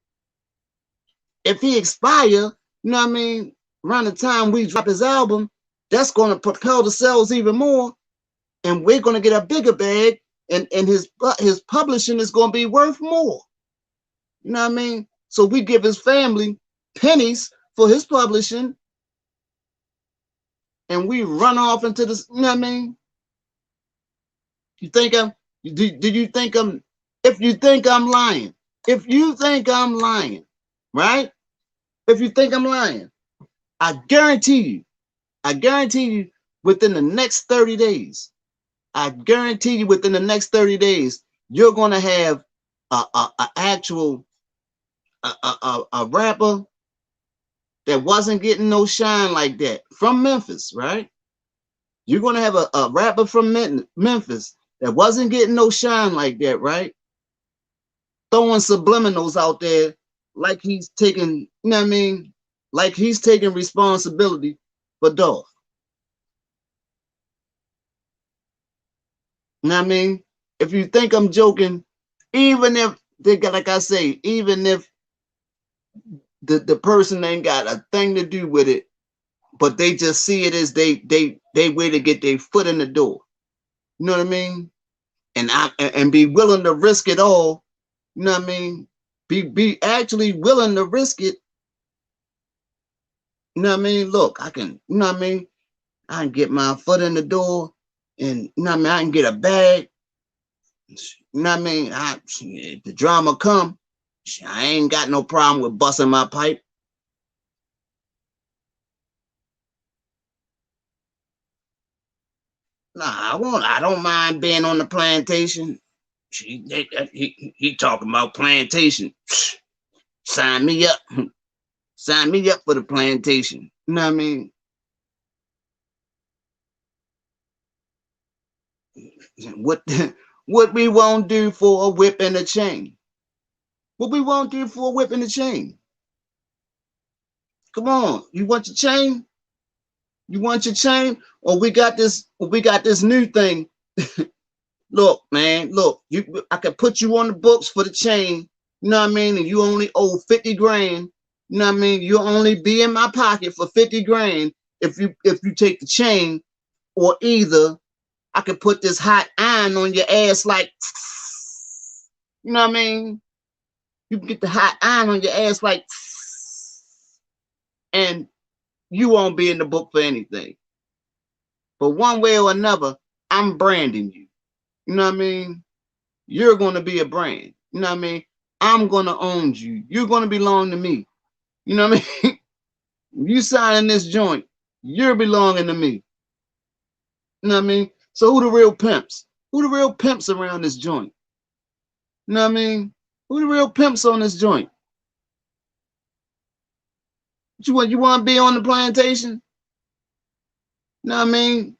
if he expire, you know what I mean? Around the time we drop his album, that's going to propel the sales even more. And we're going to get a bigger bag, and his publishing is going to be worth more. You know what I mean? So we give his family pennies for his publishing, and we run off into this, you know what I mean? You think did you think if you think I'm lying, right? If you think I'm lying, I guarantee you within the next 30 days, you're going to have a actual rapper that wasn't getting no shine like that from Memphis, right? You're going to have a rapper from Memphis that wasn't getting no shine like that, right? Throwing subliminals out there like he's taking, you know what I mean? Like he's taking responsibility for Dolph. You know what I mean? If you think I'm joking, even if they got, like I say, even if the person ain't got a thing to do with it, but they just see it as they way to get their foot in the door. You know what I mean? And be willing to risk it all. You know what I mean? Be actually willing to risk it. You know what I mean? Look, I can, you know what I mean? I can get my foot in the door, and you know what I mean? I can get a bag. You know what I mean? The drama come. I ain't got no problem with busting my pipe. Nah, I won't. I don't mind being on the plantation. He talking about plantation. Sign me up. Sign me up for the plantation. You know what I mean? What what we won't do for a whip and a chain. What we won't do for a whip and a chain. Come on, you want your chain? You want your chain? Or we got this new thing. Look, man, look, I can put you on the books for the chain, you know what I mean? And you only owe 50 grand, you know what I mean? You'll only be in my pocket for 50 grand if you take the chain, or either I could put this hot iron on your ass like, you know what I mean? You can get the hot iron on your ass like, and you won't be in the book for anything. But one way or another, I'm branding you. You know what I mean? You're going to be a brand. You know what I mean? I'm going to own you. You're going to belong to me. You know what I mean? You signing this joint, you're belonging to me. You know what I mean? So who the real pimps? Who the real pimps around this joint? You know what I mean? Who the real pimps on this joint? You want to be on the plantation? You know what I mean?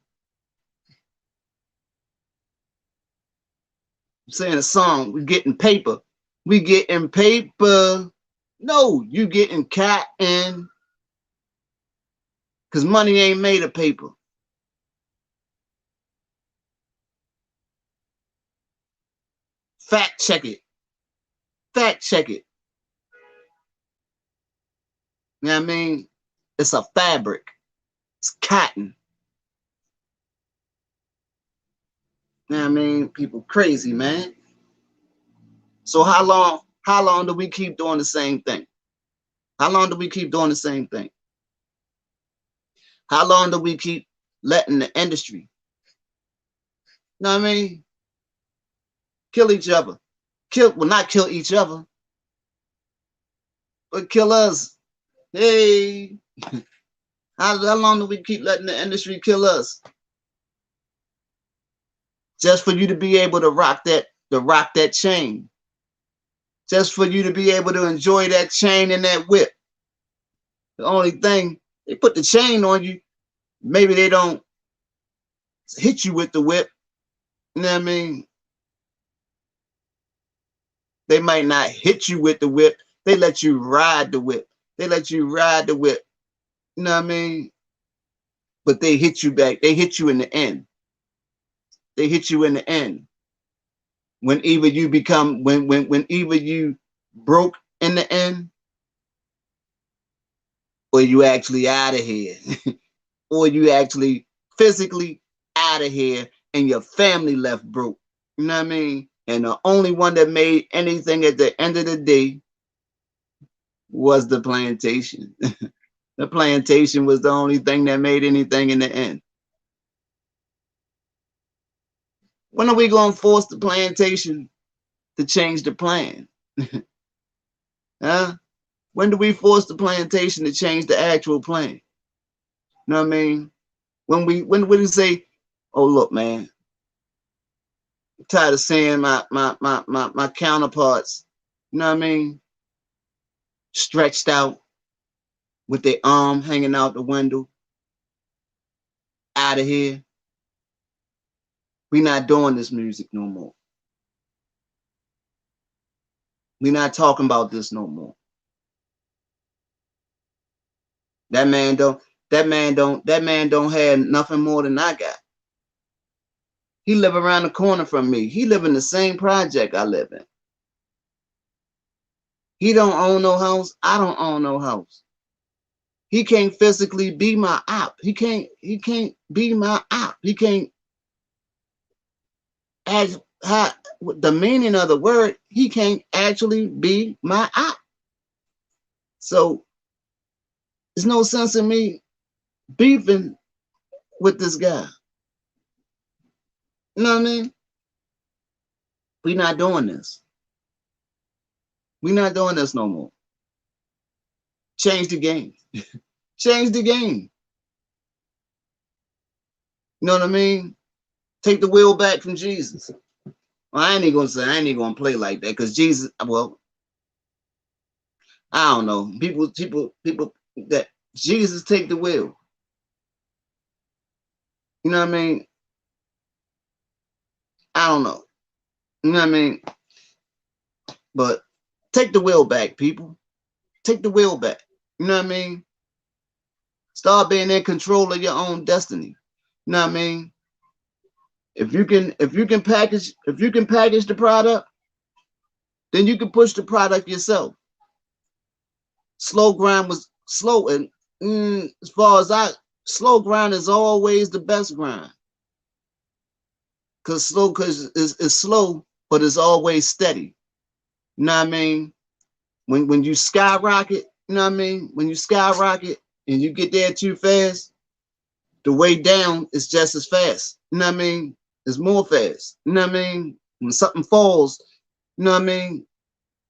I'm saying a song, we getting paper. We getting paper. No, you getting cotton. Because money ain't made of paper. Fact check it. Fact check it. You know what I mean? It's a fabric. It's cotton. You know what I mean? People crazy, man. So how long do we keep doing the same thing? How long do we keep doing the same thing? How long do we keep letting the industry, you know what I mean? Kill each other. Well, not kill each other, but kill us. Hey, how long do we keep letting the industry kill us? Just for you to be able to rock that chain. Just for you to be able to enjoy that chain and that whip. The only thing, they put the chain on you, maybe they don't hit you with the whip. You know what I mean? They might not hit you with the whip. They let you ride the whip. They let you ride the whip. You know what I mean? But they hit you back. They hit you in the end. They hit you in the end. When either you become, when either you broke in the end, or you actually out of here, or you actually physically out of here, and your family left broke. You know what I mean? And the only one that made anything at the end of the day was the plantation. The plantation was the only thing that made anything in the end. When are we going to force the plantation to change the plan? Huh? When do we force the plantation to change the actual plan? You know what I mean? When we say, oh look, man, I'm tired of seeing my counterparts, you know what I mean, stretched out with their arm hanging out the window, out of here. We not doing this music no more. We not talking about this no more. That man don't have nothing more than I got. He live around the corner from me. He live in the same project I live in. He don't own no house. I don't own no house. He can't physically be my op. He can't be my op. He can't, as the meaning of the word, he can't actually be my op. So there's no sense in me beefing with this guy. You know what I mean? We not doing this. We're not doing this no more. Change the game. Change the game. You know what I mean? Take the wheel back from Jesus. Well, I ain't even gonna say I ain't even gonna play like that because Jesus. Well, I don't know. People that Jesus take the wheel. You know what I mean? I don't know. You know what I mean? But take the wheel back, people. Take the wheel back. You know what I mean? Start being in control of your own destiny. You know what I mean? If you can package the product, then you can push the product yourself. Slow grind was slow, and as far as slow grind is always the best grind. Cause it's slow, but it's always steady. You know what I mean? When you skyrocket, you know what I mean? When you skyrocket and you get there too fast, the way down is just as fast. You know what I mean? It's more fast. You know what I mean? When something falls, you know what I mean?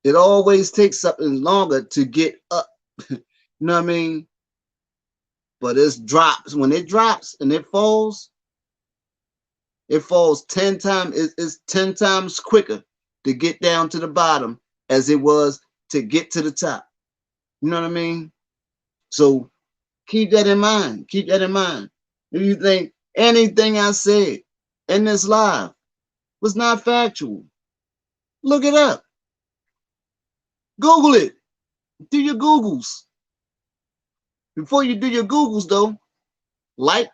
It always takes something longer to get up. You know what I mean? But it drops. When it drops and it falls 10 times, it's 10 times quicker to get down to the bottom as it was to get to the top. You know what I mean? So keep that in mind. Keep that in mind. If you think anything I said in this live was not factual, look it up. Google it. Do your Googles. Before you do your Googles, though, like,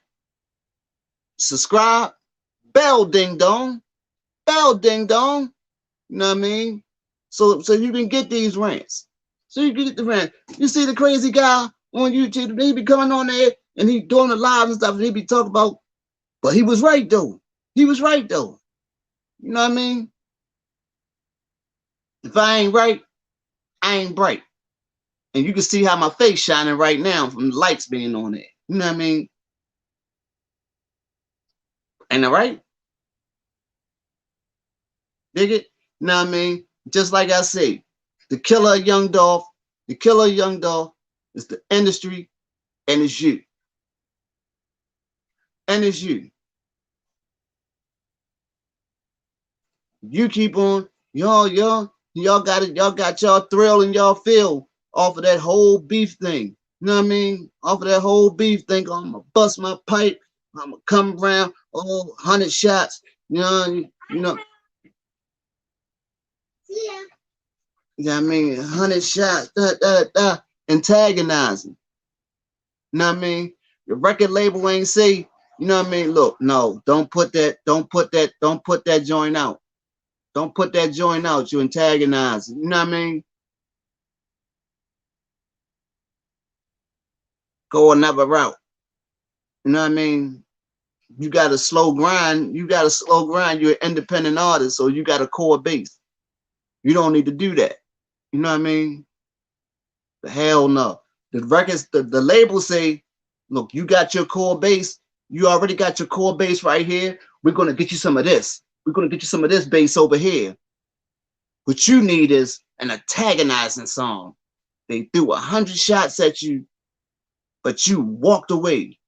subscribe, bell ding dong, bell ding dong. You know what I mean? So you can get these rants. So you can get the rant. You see the crazy guy on YouTube, he be coming on there and he doing the live and stuff, and he be talking about, but he was right though. He was right though. You know what I mean? If I ain't right, I ain't bright. And you can see how my face shining right now from the lights being on it. You know what I mean? Ain't that right? Dig it? You know what I mean? Just like I say, the killer of Young Dolph, the killer of Young Dolph is the industry, and it's you. And it's you. You keep on, y'all got it, y'all got y'all thrill and y'all feel off of that whole beef thing. You know what I mean? Off of that whole beef thing, I'm gonna bust my pipe, I'm gonna come around, 100 shots, you know. Yeah. You know what I mean? 100 shots, antagonizing. You know what I mean? The record label ain't say, you know what I mean? Look, no, don't put that joint out. Don't put that joint out. You antagonize. You know what I mean? Go another route. You know what I mean? You got a slow grind. You got a slow grind. You're an independent artist, so you got a core base. You don't need to do that. You know what I mean? The hell no. The records, the labels say, look, you got your core base. You already got your core base right here. We're gonna get you some of this. We're gonna get you some of this bass over here. What you need is an antagonizing song. They threw 100 shots at you, but you walked away.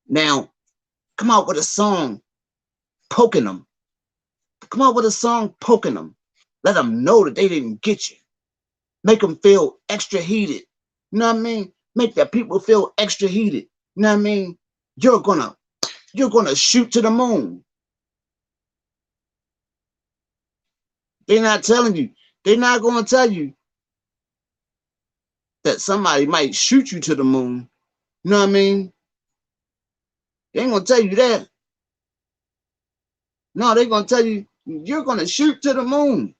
Now, come out with a song poking them. Come out with a song poking them. Let them know that they didn't get you. Make them feel extra heated. You know what I mean? Make that people feel extra heated. You know what I mean? You're gonna shoot to the moon. They're not telling you. They're not gonna tell you that somebody might shoot you to the moon. You know what I mean? They ain't gonna tell you that. No, they're gonna tell you you're gonna shoot to the moon.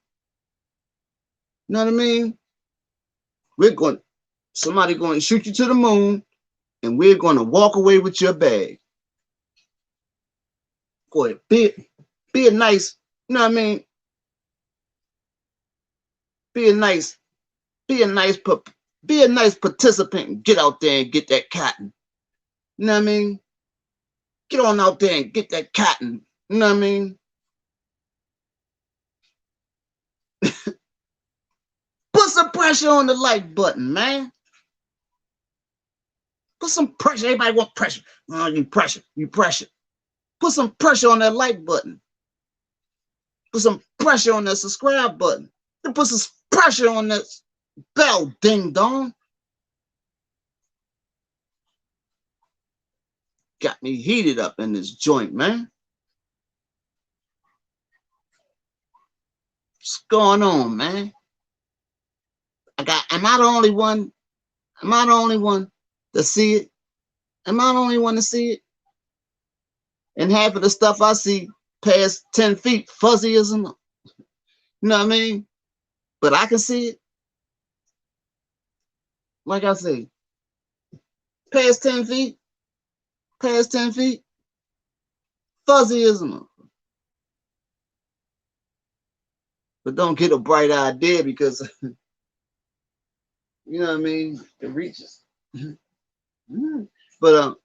You know what I mean? Somebody going to shoot you to the moon, and we're going to walk away with your bag. Go ahead, be a nice, you know what I mean? Be a nice, be a nice, be a nice participant and get out there and get that cotton. You know what I mean? Get on out there and get that cotton. You know what I mean? pressure on the like button, man. Put some pressure. Everybody want pressure. Oh, you pressure. You pressure. Put some pressure on that like button. Put some pressure on that subscribe button. Put some pressure on that bell, ding dong. Got me heated up in this joint, man. What's going on, man? Am I the only one? Am I the only one to see it? Am I the only one to see it? And half of the stuff I see past 10 feet, fuzzy as a, you know what I mean? But I can see it. Like I say, past 10 feet, fuzzy as a, but don't get a bright idea because, you know what I mean? It reaches. But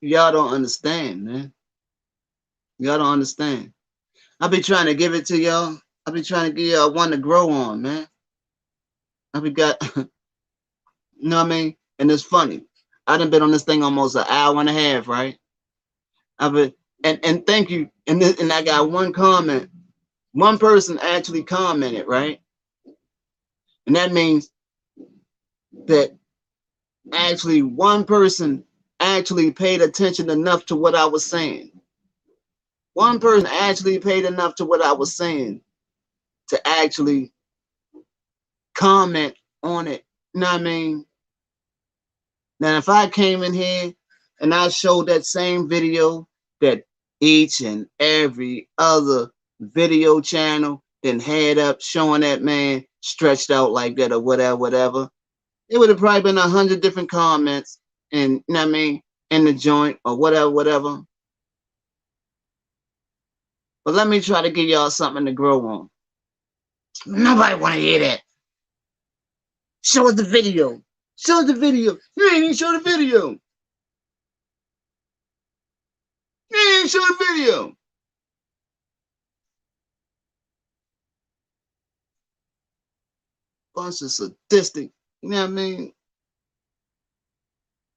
y'all don't understand, man. Y'all don't understand. I be trying to give it to y'all. I be trying to give y'all one to grow on, man. I be got, you know what I mean? And it's funny. I done been on this thing almost an hour and a half, right? I've been, and thank you. And I got one comment. One person actually commented, right? And that means that actually one person actually paid attention enough to what I was saying. One person actually paid enough to what I was saying to actually comment on it. You know what I mean? Now, if I came in here and I showed that same video that each and every other video channel then had up showing that man stretched out like that or whatever, it would have probably been 100 different comments and, you know what I mean, in the joint or whatever. But let me try to give y'all something to grow on. Nobody want to hear that. Show us the video. Show us the video. You ain't even show the video. You ain't even show the video. Bunch of sadistic, you know what I mean?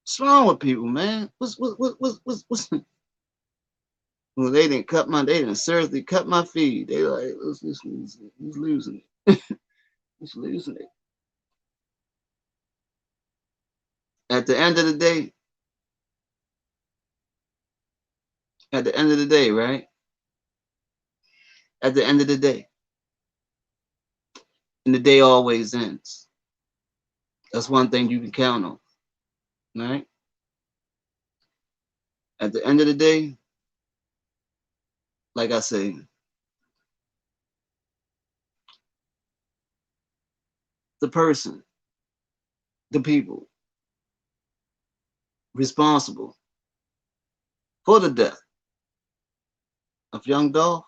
What's wrong with people, man? What's well, they didn't seriously cut my feed. They like, he's losing it. He's losing it. At the end of the day, right? At the end of the day, and the day always ends. That's one thing you can count on, right? At the end of the day, like I say, the person, the people responsible for the death of young Dolph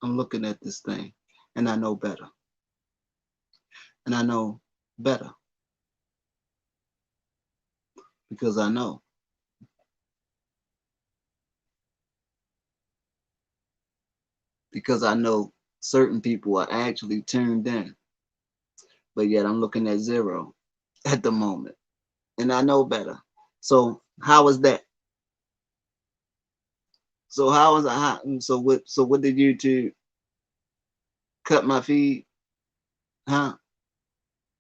I'm looking at this thing and I know better. And I know better because I know. Because I know certain people are actually tuned in, but yet I'm looking at zero at the moment. And I know better. So how is that? So how is it? So what did YouTube cut my feed? Huh?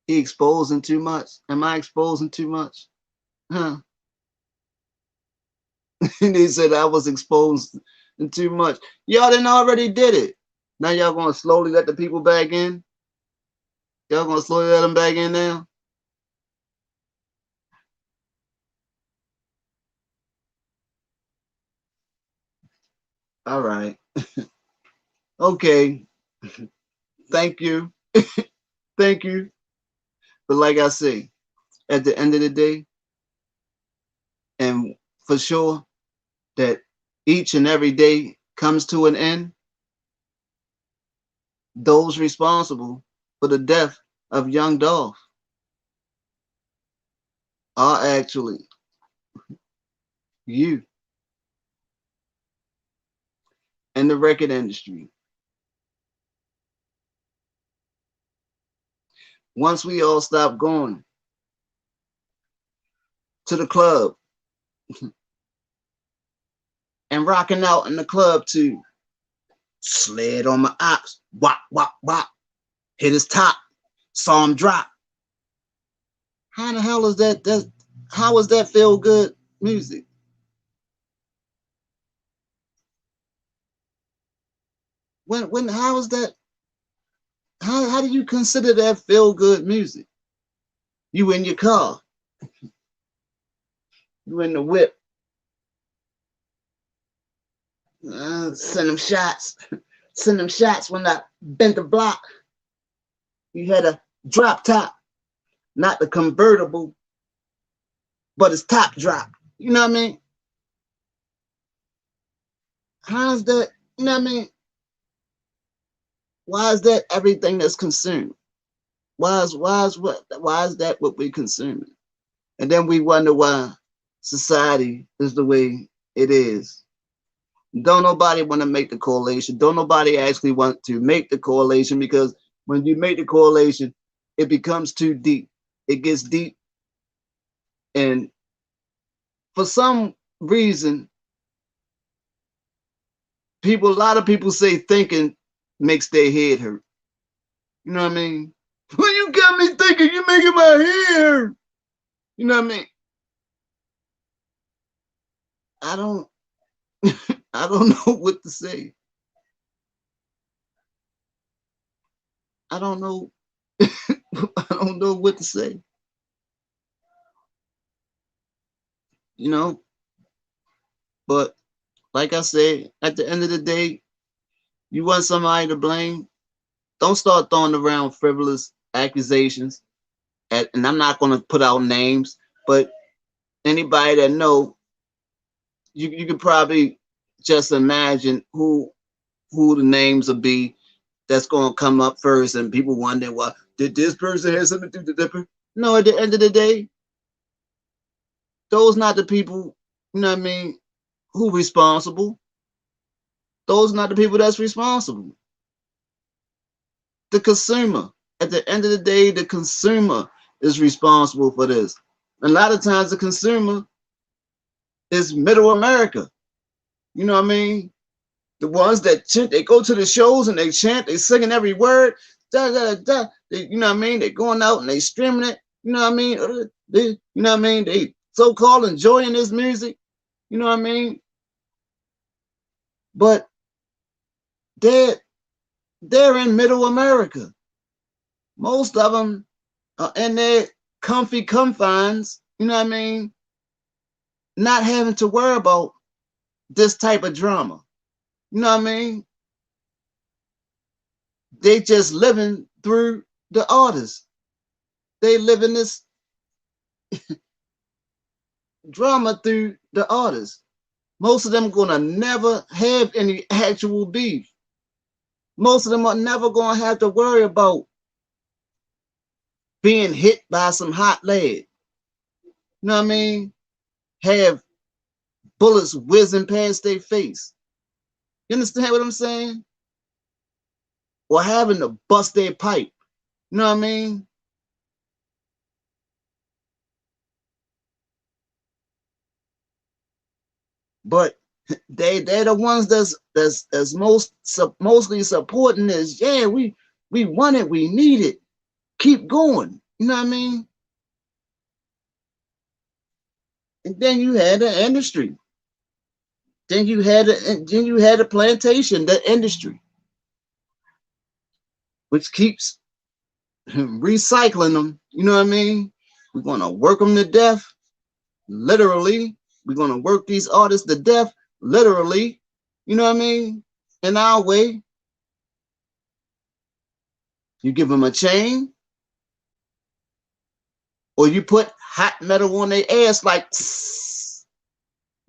He exposing too much? Am I exposing too much? Huh? And he said I was exposed too much. Y'all didn't already did it. Now y'all gonna slowly let the people back in? Y'all gonna slowly let them back in now? All right. Okay. Thank you. Thank you. But like I say, at the end of the day, and for sure that each and every day comes to an end, those responsible for the death of young Dolph are actually you and the record industry. Once we all stop going to the club and rocking out in the club to sled on my ops, wop, wop, wop, hit his top, saw him drop. How the hell is that? How is that feel good music? How is that? How do you consider that feel good music? You in your car, you in the whip, send them shots, send them shots when I bent the block. You had a drop top, not the convertible, but it's top drop. You know what I mean? How's that? You know what I mean? Why is that everything that's consumed? Why is that what we consuming? And then we wonder why society is the way it is. Don't nobody want to make the correlation. Don't nobody actually want to make the correlation, because when you make the correlation, it becomes too deep. It gets deep. And for some reason, a lot of people say thinking makes their head hurt. You know what I mean? Well, you got me thinking, you're making my head hurt. You know what I mean? I don't I don't know what to say. I don't know. I don't know what to say. You know, but like I said, at the end of the day, you want somebody to blame, don't start throwing around frivolous accusations. And I'm not going to put out names, but anybody that know, you could probably just imagine who the names will be that's going to come up first, and people wonder, well, did this person have something to do with the different? No, at the end of the day, those not the people, you know what I mean, who responsible. Those not the people that's responsible. The consumer. At the end of the day, the consumer is responsible for this. And a lot of times the consumer is middle America. You know what I mean? The ones that chant, they go to the shows and they chant, they singing every word, da da da. They, you know what I mean? They going out and they streaming it. You know what I mean? You know what I mean? They so-called enjoying this music. You know what I mean? But they're in middle America. Most of them are in their comfy confines. You know what I mean? Not having to worry about this type of drama. You know what I mean? They just living through the artists. They living this drama through the artists. Most of them gonna never have any actual beef. Most of them are never gonna have to worry about being hit by some hot lead. You know what I mean? Have bullets whizzing past their face. You understand what I'm saying? Or having to bust their pipe. You know what I mean? But they're the ones that's mostly supporting this. Yeah, we want it, we need it. Keep going. You know what I mean? And then you had the industry. Then you had the plantation, the industry, which keeps recycling them. You know what I mean? We're gonna work them to death, literally. We're gonna work these artists to death, literally. You know what I mean? In our way. You give them a chain, or you put hot metal on their ass like,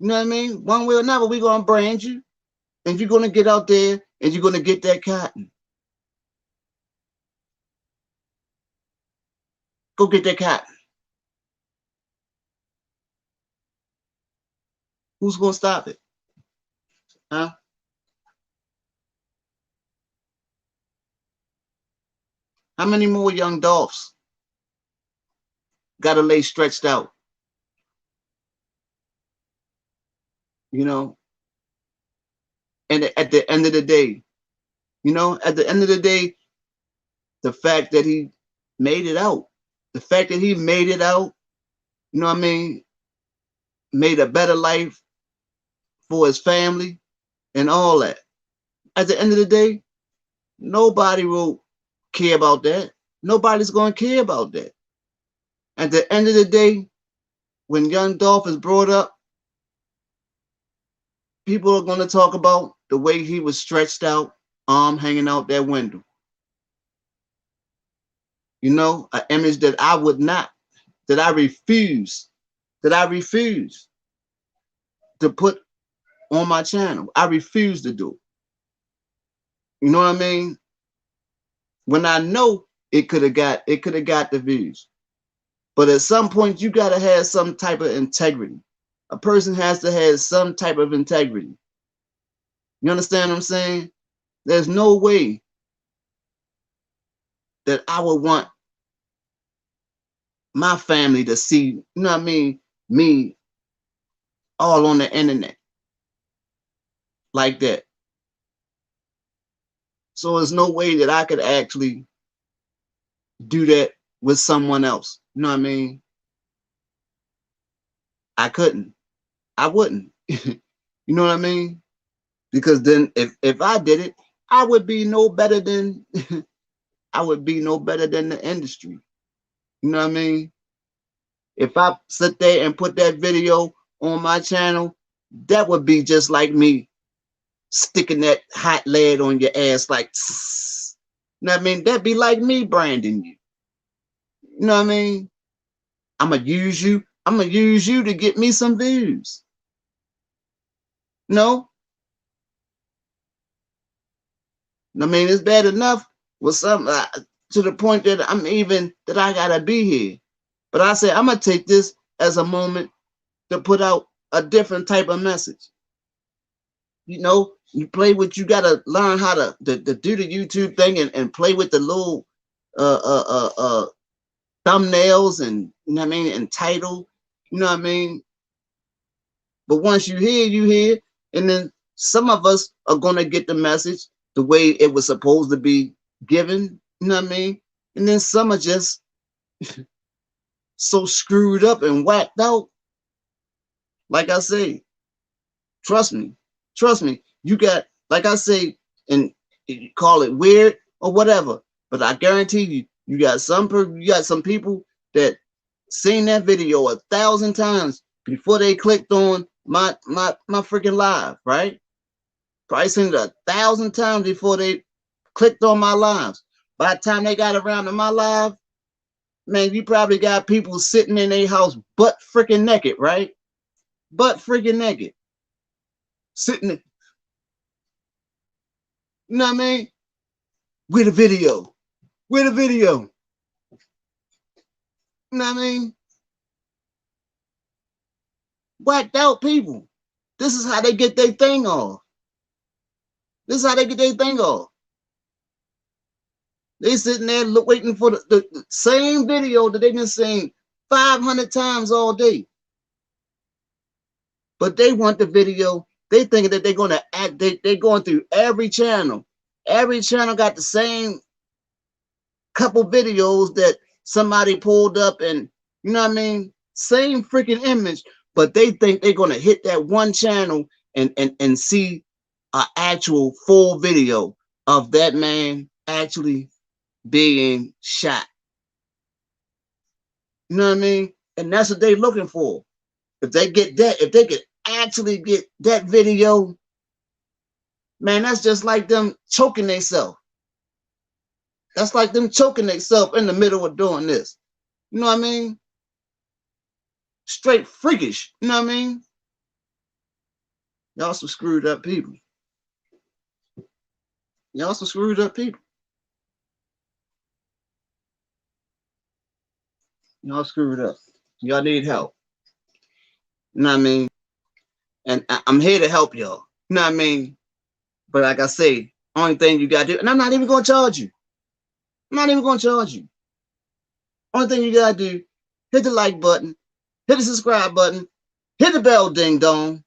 You know what I mean? One way or another, we're gonna brand you, and you're gonna get out there and you're gonna get that cotton. Go get that cotton. Who's gonna stop it? Huh? How many more young Dolphs gotta lay stretched out? You know, and at the end of the day, at the end of the day, the fact that he made it out, the fact that he made it out, you know what I mean, made a better life for his family and all that. At the end of the day, nobody will care about that. Nobody's going to care about that. At the end of the day, when young Dolph is brought up, people are going to talk about the way he was stretched out, arm hanging out that window. An image that I would not, that I refuse to put on my channel. I refuse to do it. You know what I mean? When I know it could have got the views. But at some point, you got to have some type of integrity. A person has to have some type of integrity. You understand what I'm saying? There's no way that I would want my family to see, you know what I mean, me all on the internet like that. So there's no way that I could actually do that with someone else. You know what I mean? I couldn't. I wouldn't. You know what I mean? Because then if I did it, I would be no better than I would be no better than the industry. You know what I mean? If I sit there and put that video on my channel, that would be just like me sticking that hot lead on your ass like, you know what I mean? That'd be like me branding you. You know what I mean? I'm gonna use you to get me some views. No? I mean, it's bad enough with some to the point that I gotta be here. But I say I'm gonna take this as a moment to put out a different type of message. You play with, you gotta learn how to do the YouTube thing and play with the little thumbnails and, you know what I mean, and title, you know what I mean. But once you hear, and then some of us are gonna get the message the way it was supposed to be given, you know what I mean? And then some are just so screwed up and whacked out. Like I say, trust me, you got, like I say, and you call it weird or whatever, but I guarantee you got some people that seen that video 1,000 times before they clicked on my freaking live, right? Probably seen it 1,000 times before they clicked on my lives. By the time they got around to my live, man, you probably got people sitting in their house butt freaking naked, right? Butt freaking naked. Sitting there. You know what I mean? With a video. You know what I mean? Whacked out people. This is how they get their thing off. They sitting there waiting for the same video that they've been seeing 500 times all day. But they want the video. They thinking that they're going to act. They're going through every channel. Every channel got the same couple videos that somebody pulled up, and you know what I mean? Same freaking image, but they think they're going to hit that one channel and see an actual full video of that man actually being shot. You know what I mean? And that's what they're looking for. If they get that, if they could actually get that video, man, that's just like them choking themselves. That's like them choking themselves in the middle of doing this. You know what I mean? Straight freakish. You know what I mean? Y'all some screwed up people. Y'all some screwed up people. Y'all screwed up. Y'all need help. You know what I mean? And I'm here to help y'all. You know what I mean? But like I say, only thing you gotta do, and I'm not even gonna charge you. I'm not even gonna charge you. Only thing you gotta do, hit the like button, hit the subscribe button, hit the bell ding dong.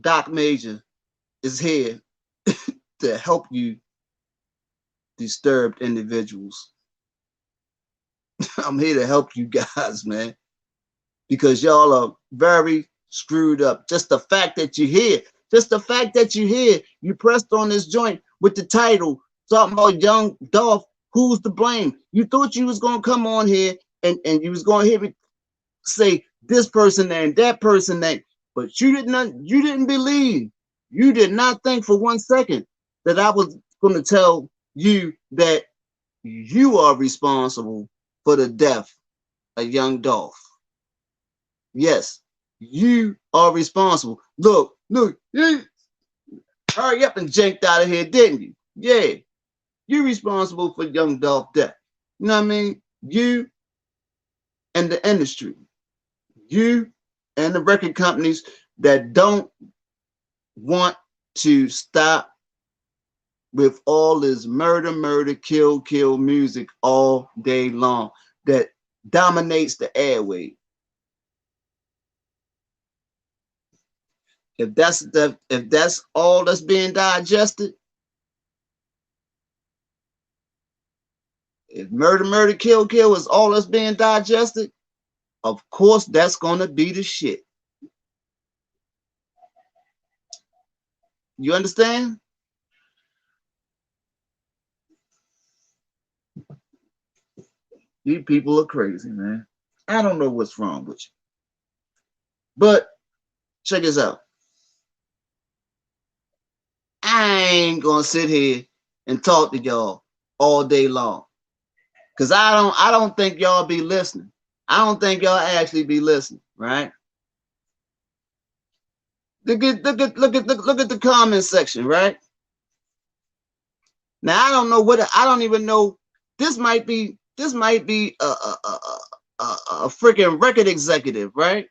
Doc Major is here to help you disturbed individuals. I'm here to help you guys, man, because y'all are very screwed up. Just the fact that you're here, just the fact that you're here, you pressed on this joint with the title talking about young Dolph, who's to blame? You thought you was gonna come on here and you was gonna hear me say this person and that person that, but you didn't believe. You did not think for 1 second that I was gonna tell you that you are responsible for the death of young Dolph. Yes, you are responsible. Look, you hurry up and janked out of here, didn't you? Yeah, you're responsible for young Dolph death. You know what I mean? You and the industry, you and the record companies that don't want to stop with all this murder, kill music all day long that dominates the airway. If that's all that's being digested, if murder, kill is all that's being digested, of course that's gonna be the shit. You understand? These people are crazy, man. I don't know what's wrong with you. But check this out. I ain't gonna sit here and talk to y'all all day long. Cause I don't think y'all be listening. I don't think y'all actually be listening, right? Look at the comment section, right? Now I don't even know. This might be a freaking record executive, right?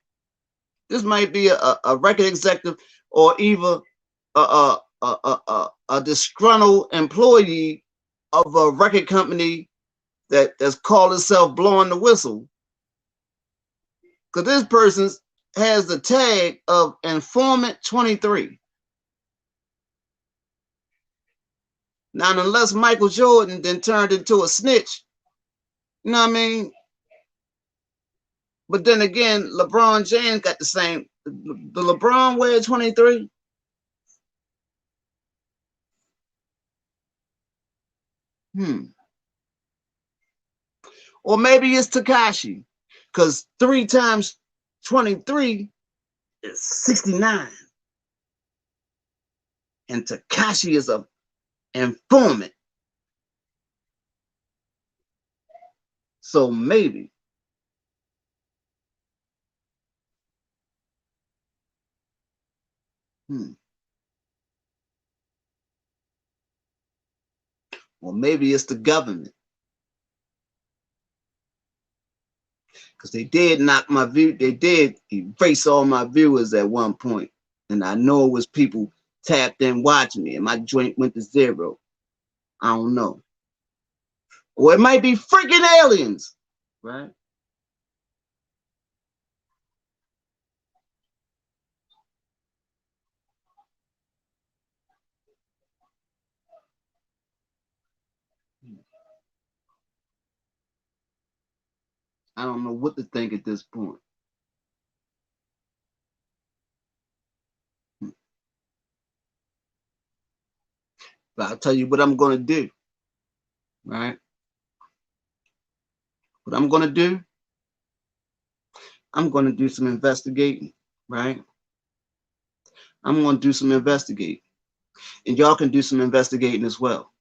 This might be a record executive or even a disgruntled employee of a record company that's called itself blowing the whistle. Because this person has the tag of informant 23. Now, unless Michael Jordan then turned into a snitch, you know what I mean? But then again, LeBron James got the same. The LeBron wear 23. Or maybe it's Tekashi, because 3 times 23 is 69. And Tekashi is a informant. So maybe. Or maybe it's the government. Because they did knock my view, they did erase all my viewers at one point. And I know it was people tapped in watching me and my joint went to 0. I don't know. Or it might be freaking aliens, right? I don't know what to think at this point. But I'll tell you what I'm going to do, right? What I'm going to do, I'm going to do some investigating, right? I'm going to do some investigating. And y'all can do some investigating as well.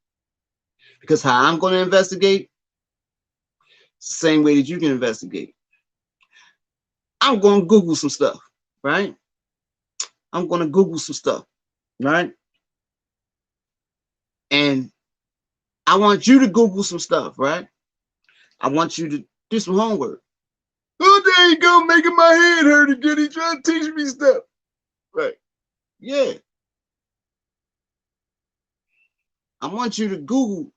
Because how I'm going to investigate, it's the same way that you can investigate. I'm going to Google some stuff. right? I'm going to Google some stuff, right? And I want you to Google some stuff, right? I want you to do some homework. Oh, there you go, making my head hurt again. He trying to teach me stuff. Right. Yeah. I want you to Google.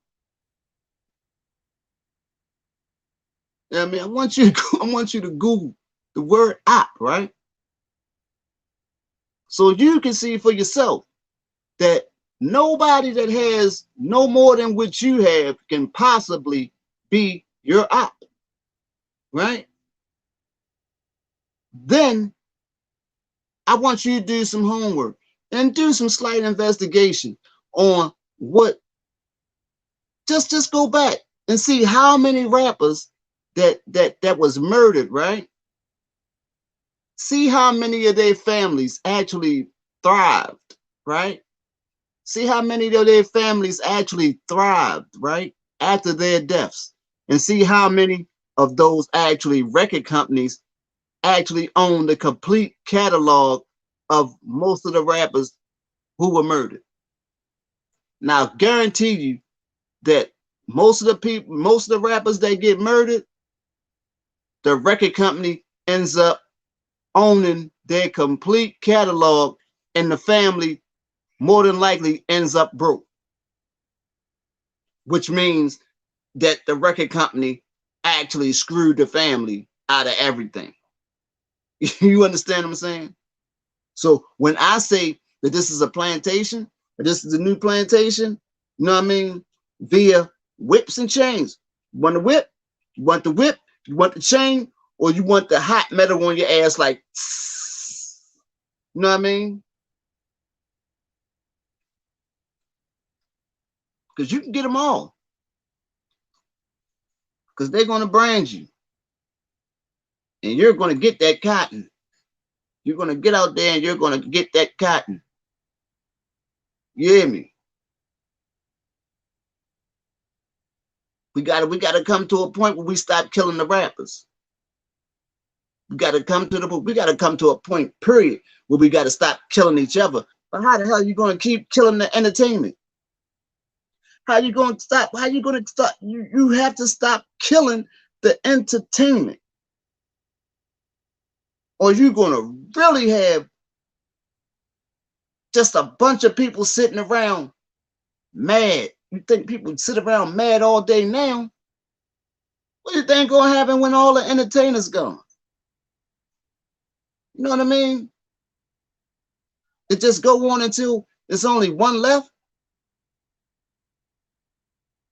I mean, I want you to Google the word op, right? So you can see for yourself that nobody that has no more than what you have can possibly be your op, right? Then I want you to do some homework and do some slight investigation on what, just go back and see how many rappers that was murdered, right? See how many of their families actually thrived, right? See how many of their families actually thrived, right? After their deaths. And see how many of those actually record companies actually own the complete catalog of most of the rappers who were murdered. Now, I guarantee you that most of the rappers that get murdered, the record company ends up owning their complete catalog, and the family more than likely ends up broke, which means that the record company actually screwed the family out of everything. You understand what I'm saying? So when I say that this is a plantation, or this is a new plantation, you know what I mean? Via whips and chains. You want the whip? You want the whip? You want the chain? Or you want the hot metal on your ass like, you know what I mean? Because you can get them all. Because they're going to brand you. And you're going to get that cotton. You're going to get out there and you're going to get that cotton. You hear me? We gotta come to a point where we stop killing the rappers. We gotta come to a point, period, where we gotta stop killing each other. But how the hell are you gonna keep killing the entertainment? How you gonna stop? How you gonna stop? You have to stop killing the entertainment. Or you're gonna really have just a bunch of people sitting around mad. You think people sit around mad all day now? What do you think gonna happen when all the entertainers gone? You know what I mean? It just go on until there's only one left.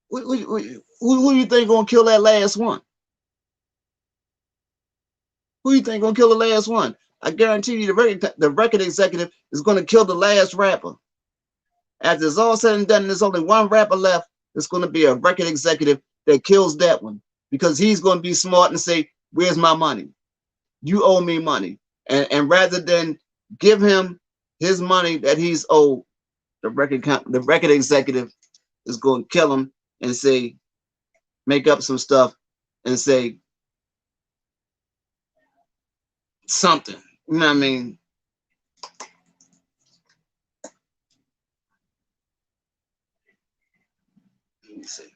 Who you think gonna kill that last one? Who you think gonna kill the last one? I guarantee you the record executive is gonna kill the last rapper. After it's all said and done, there's only one rapper left. It's gonna be a record executive that kills that one because he's gonna be smart and say, "Where's my money? You owe me money." And rather than give him his money that he's owed, the record executive is going to kill him and say, make up some stuff and say something. You know what I mean? Let me see.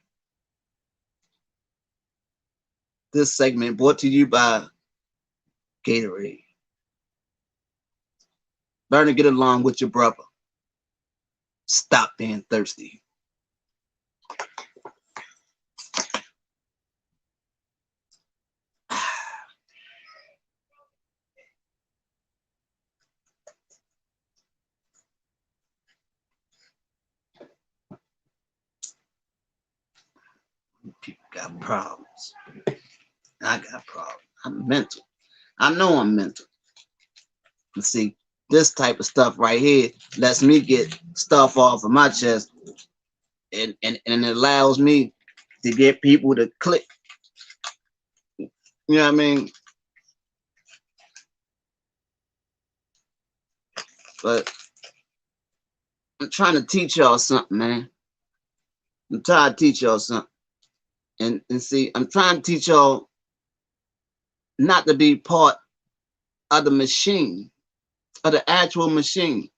This segment brought to you by Gatorade. Learn to get along with your brother. Stop being thirsty. People got problems. I got problems. I'm mental. I know I'm mental. You see, this type of stuff right here lets me get stuff off of my chest, and it allows me to get people to click. You know what I mean? But I'm trying to teach y'all something, man. I'm trying to teach y'all something. And see, I'm trying to teach y'all not to be part of the machine. of the actual machine.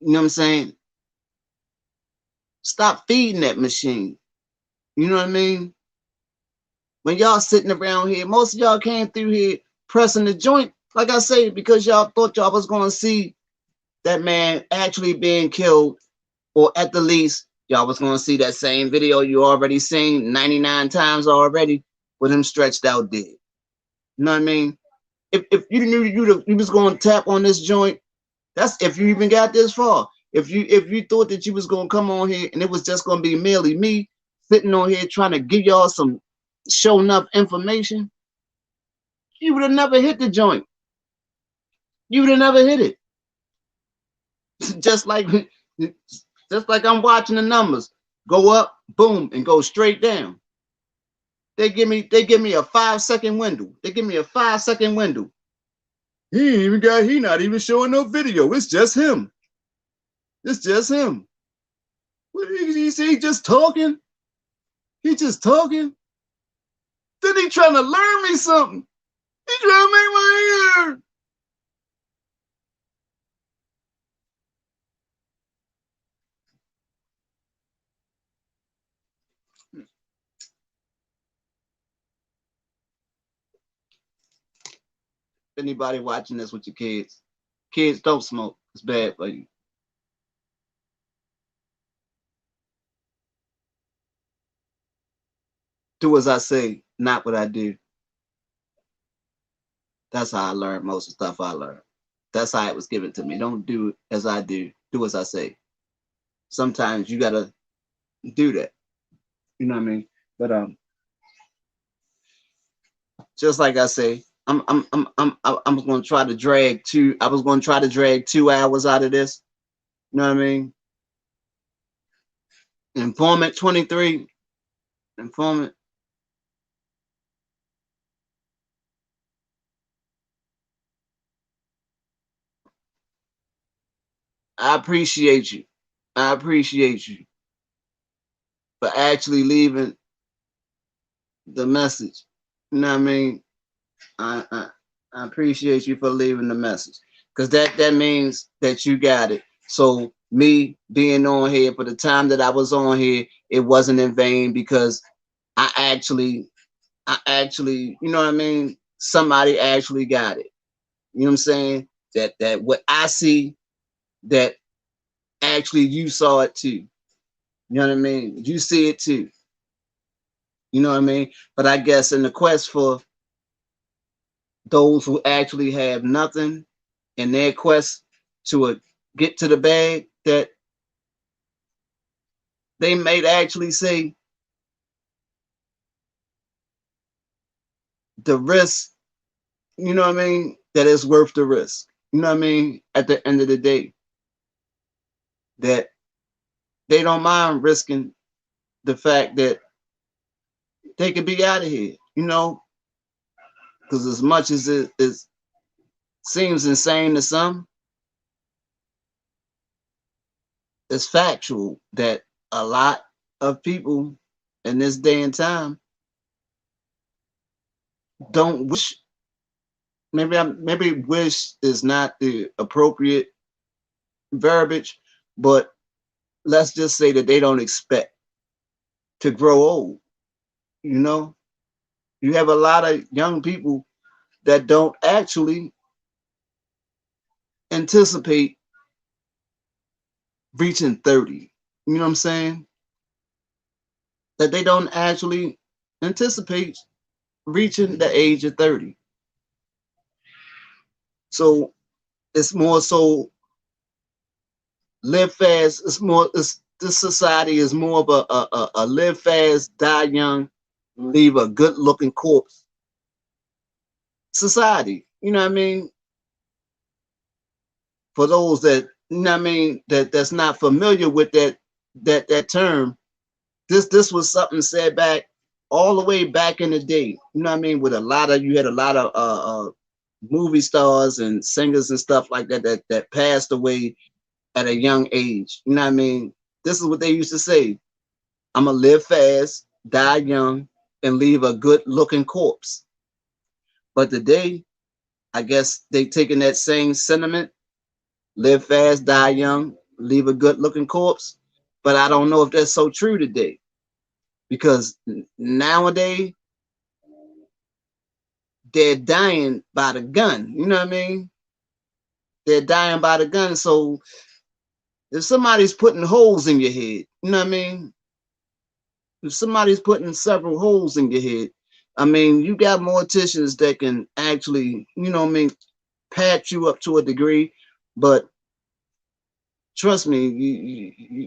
You know what I'm saying? Stop feeding that machine. You know what I mean? When y'all sitting around here, most of y'all came through here pressing the joint, like I say, because y'all thought y'all was going to see that man actually being killed, or at the least, y'all was going to see that same video you already seen 99 times already with him stretched out dead. You know what I mean? If you knew you was going to tap on this joint, that's if you even got this far. If you thought that you was going to come on here and it was just going to be merely me sitting on here trying to give y'all some show enough information, you would have never hit the joint. You would have never hit it. just like I'm watching the numbers go up, boom, and go straight down. They give me a 5-second window. They give me a 5-second window. He not even showing no video. It's just him. It's just him. What you see? He just talking. He just talking. Then he trying to learn me something. He trying to make my ear. Anybody watching this with your kids? Kids, don't smoke. It's bad for you. Do as I say, not what I do. That's how I learned most of the stuff I learned. That's how it was given to me. Don't do as I do. Do as I say. Sometimes you gotta do that. You know what I mean? But just like I say, I'm going to try to drag two. I was going to try to drag 2 hours out of this. You know what I mean? Informant 23. Informant. I appreciate you. I appreciate you for actually leaving the message. You know what I mean? I appreciate you for leaving the message, because that means that you got it. So me being on here for the time that I was on here, it wasn't in vain, because I actually, you know what I mean? Somebody actually got it. You know what I'm saying? That what I see, that actually you saw it too. You know what I mean? You see it too. You know what I mean? But I guess in the quest for those who actually have nothing in their quest to get to the bag, that they may actually say the risk, you know what I mean, that it's worth the risk. You know what I mean? At the end of the day, that they don't mind risking the fact that they could be out of here, you know, because as much as it seems insane to some, it's factual that a lot of people in this day and time don't wish. Maybe wish is not the appropriate verbiage, but let's just say that they don't expect to grow old. You know, you have a lot of young people that don't actually anticipate reaching 30. You know what I'm saying? That they don't actually anticipate reaching the age of 30. So it's more so live fast. This society is more of a live fast, die young, leave a good looking corpse society. You know what I mean? For those that, you know what I mean, that's not familiar with that term, this was something said back all the way back in the day. You know what I mean? With you had a lot of movie stars and singers and stuff like that passed away at a young age. You know what I mean? This is what they used to say: I'm gonna live fast, die young, and leave a good looking corpse. But today, I guess they taking that same sentiment, live fast, die young, leave a good looking corpse. But I don't know if that's so true today, because nowadays they're dying by the gun. You know what I mean? They're dying by the gun. So if somebody's putting holes in your head, you know what I mean? If somebody's putting several holes in your head, I mean, you got morticians that can actually, you know what I mean, patch you up to a degree, but trust me,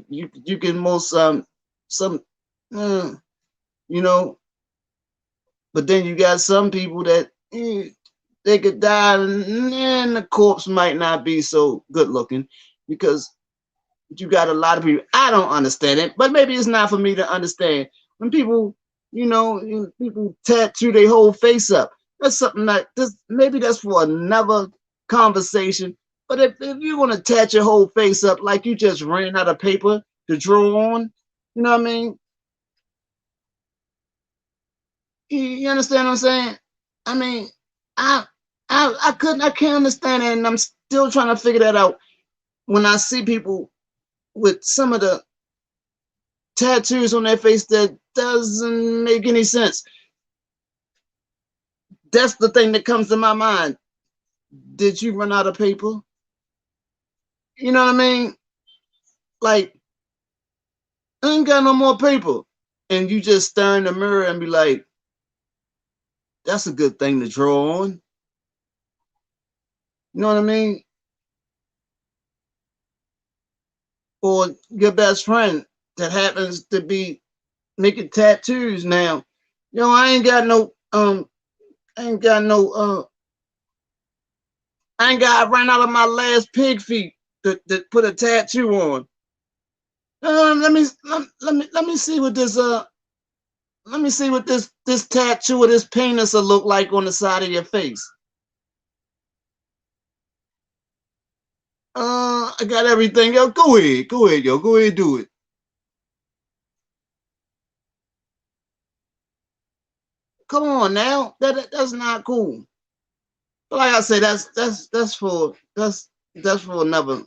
you can most some uh, you know, but then you got some people that they could die and the corpse might not be so good looking, because you got a lot of people. I don't understand it, but maybe it's not for me to understand. When people, people tattoo their whole face up. That's something that this maybe that's for another conversation. But if you want to tattoo your whole face up like you just ran out of paper to draw on, you know what I mean? You understand what I'm saying? I mean, I I can't understand it, and I'm still trying to figure that out when I see people with some of the tattoos on their face that doesn't make any sense. That's the thing that comes to my mind. Did you run out of paper? You know what I mean? Like, I ain't got no more paper. And you just stare in the mirror and be like, that's a good thing to draw on. You know what I mean? Or your best friend that happens to be making tattoos now. I ain't got no I ain't got no I ain't got ran out of my last pig feet to put a tattoo on. Let me see what this let me see what this tattoo or this penis will look like on the side of your face. I got everything. Yo, go ahead, yo, go ahead, do it. Come on now, that's not cool. But like I say, that's for another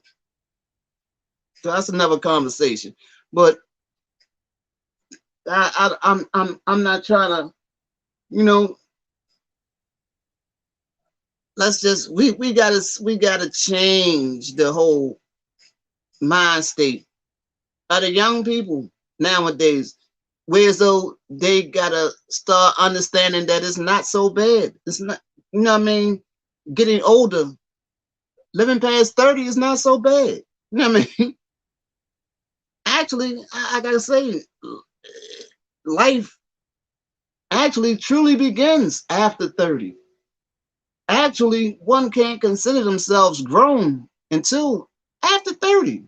that's another conversation. But I'm not trying to, you know, let's just we gotta change the whole mind state of the young people nowadays, whereas though they gotta start understanding that it's not so bad. It's not, you know what I mean? Getting older, living past 30 is not so bad. You know what I mean? Actually, I gotta say, life actually truly begins after 30. Actually, one can't consider themselves grown until after 30.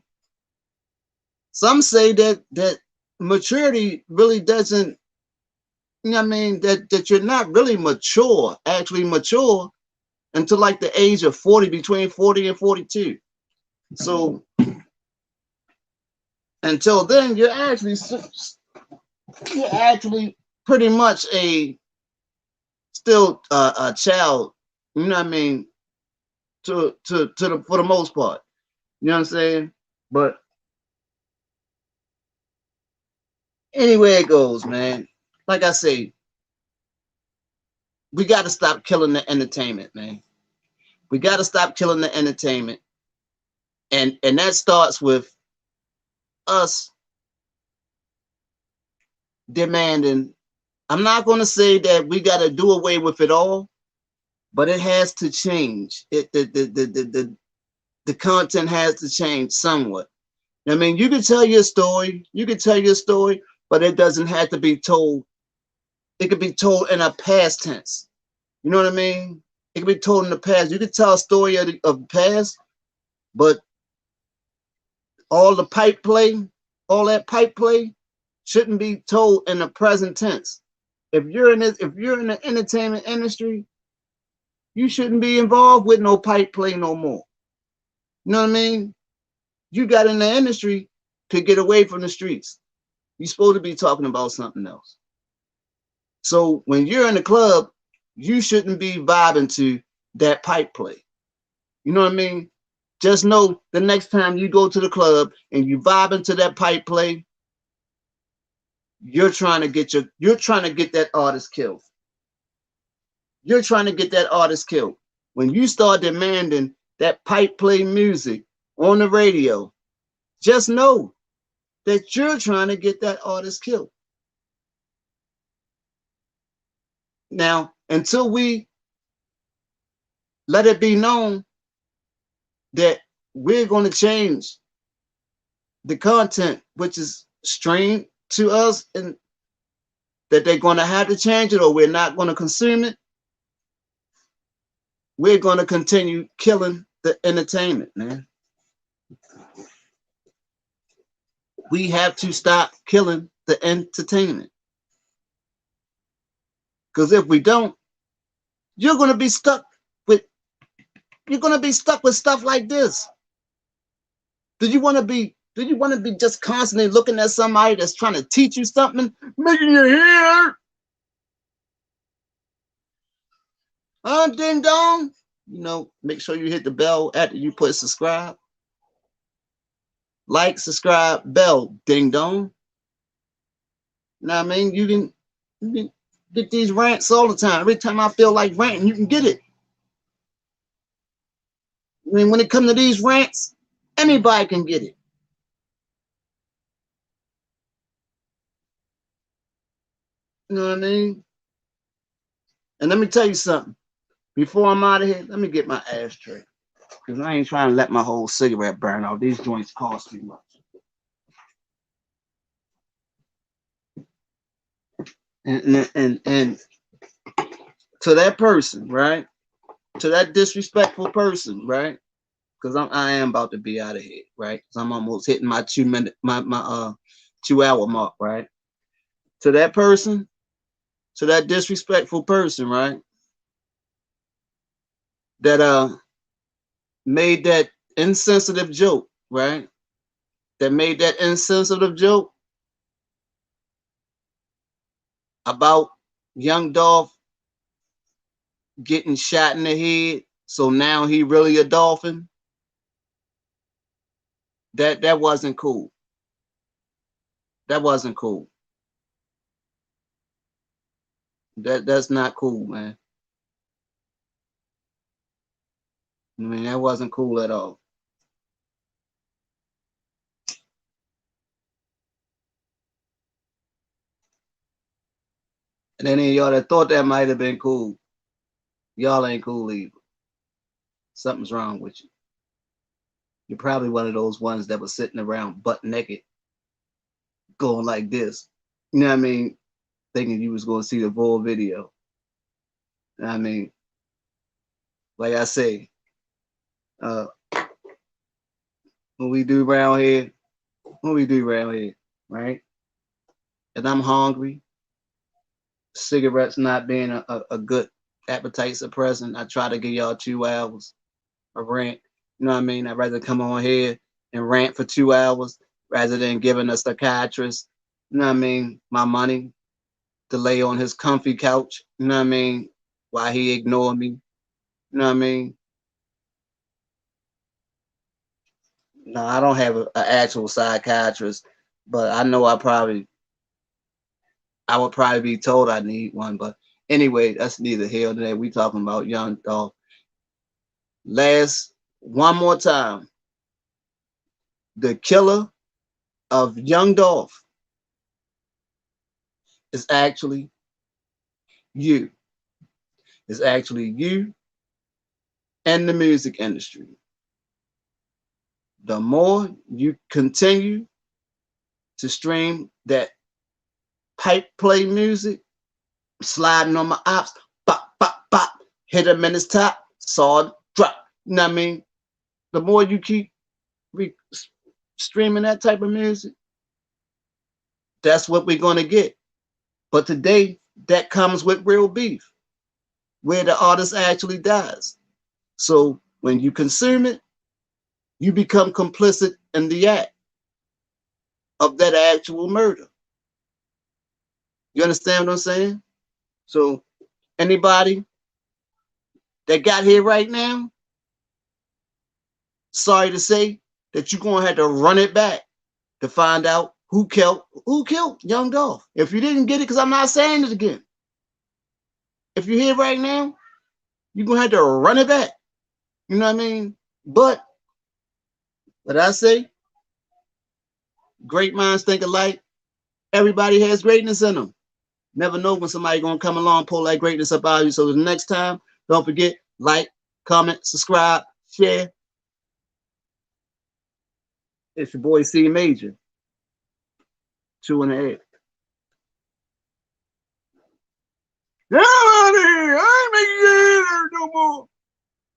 Some say that maturity really doesn't, you know what I mean, that you're not really mature, actually mature until like the age of 40, between 40 and 42. So until then, you're actually pretty much a still a child, you know what I mean, to the for the most part. You know what I'm saying? But anyway it goes, man. Like I say, we got to stop killing the entertainment, man. We got to stop killing the entertainment, and that starts with us demanding. I'm not going to say that we got to do away with it all, but it has to change. The content has to change somewhat. I mean, you can tell your story, but it doesn't have to be told. It could be told in a past tense. You know what I mean? It could be told in the past. You could tell a story of the past, but all the pipe play, all that pipe play shouldn't be told in the present tense. If you're in the entertainment industry, you shouldn't be involved with no pipe play no more. You know what I mean? You got in the industry to get away from the streets. You're supposed to be talking about something else. So when you're in the club, you shouldn't be vibing to that pipe play. You know what I mean? Just know the next time you go to the club and you vibe into that pipe play, you're trying to get that artist killed. You're trying to get that artist killed. When you start demanding that pipe play music on the radio, just know that you're trying to get that artist killed. Now, until we let it be known that we're going to change the content which is streamed to us, and that they're going to have to change it or we're not going to consume it, we're going to continue killing the entertainment, man. We have to stop killing the entertainment. Because if we don't, you're going to be stuck with stuff like this. Do you want to be just constantly looking at somebody that's trying to teach you something, making you hear? Ding dong. Make sure you hit the bell after you put subscribe. Like, subscribe, bell, ding dong. You know what I mean? You can get these rants all the time. Every time I feel like ranting, you can get it. I mean, when it comes to these rants, anybody can get it. You know what I mean? And let me tell you something. Before I'm out of here, let me get my ashtray. Because I ain't trying to let my whole cigarette burn out. These joints cost me much. And to that person, right? To that disrespectful person, right? Because I am about to be out of here, right? Because I'm almost hitting my 2 minute, my 2 hour mark, right? To that person, to that disrespectful person, right? That made that insensitive joke, right? That made that insensitive joke about young Dolph getting shot in the head. So now he really a dolphin. That wasn't cool. That wasn't cool. That's not cool, man. I mean, that wasn't cool at all. And any of y'all that thought that might have been cool, y'all ain't cool either. Something's wrong with you. You're probably one of those ones that was sitting around butt naked, going like this. You know what I mean? Thinking you was going to see the full video. I mean, like I say, what we do around here, right? And I'm hungry. Cigarettes not being a good appetite suppressant. I try to give y'all 2 hours of rant. You know what I mean? I'd rather come on here and rant for 2 hours rather than giving a psychiatrist, you know what I mean, my money to lay on his comfy couch, you know what I mean, while he ignored me. You know what I mean? No, I don't have an actual psychiatrist, but I know I would probably be told I need one. But anyway, that's neither here nor there. We talking about young Dolph. One more time. The killer of young Dolph is actually you. It's actually you and the music industry. The more you continue to stream that pipe play music, sliding on my ops, bop, bop, bop, hit him in his top, saw it drop. You know what I mean? The more you keep streaming that type of music, that's what we're going to get. But today, that comes with real beef, where the artist actually dies. So when you consume it, you become complicit in the act of that actual murder. You understand what I'm saying? So anybody that got here right now, sorry to say that you're gonna have to run it back to find out who killed young Dolph. If you didn't get it, because I'm not saying it again. If you're here right now, you're gonna have to run it back. You know what I mean? But what I say, great minds think alike. Everybody has greatness in them. Never know when somebody gonna come along, pull that greatness up out of you. So the next time, don't forget, like, comment, subscribe, share. It's your boy C Major. 2 and 8. I ain't making it no more.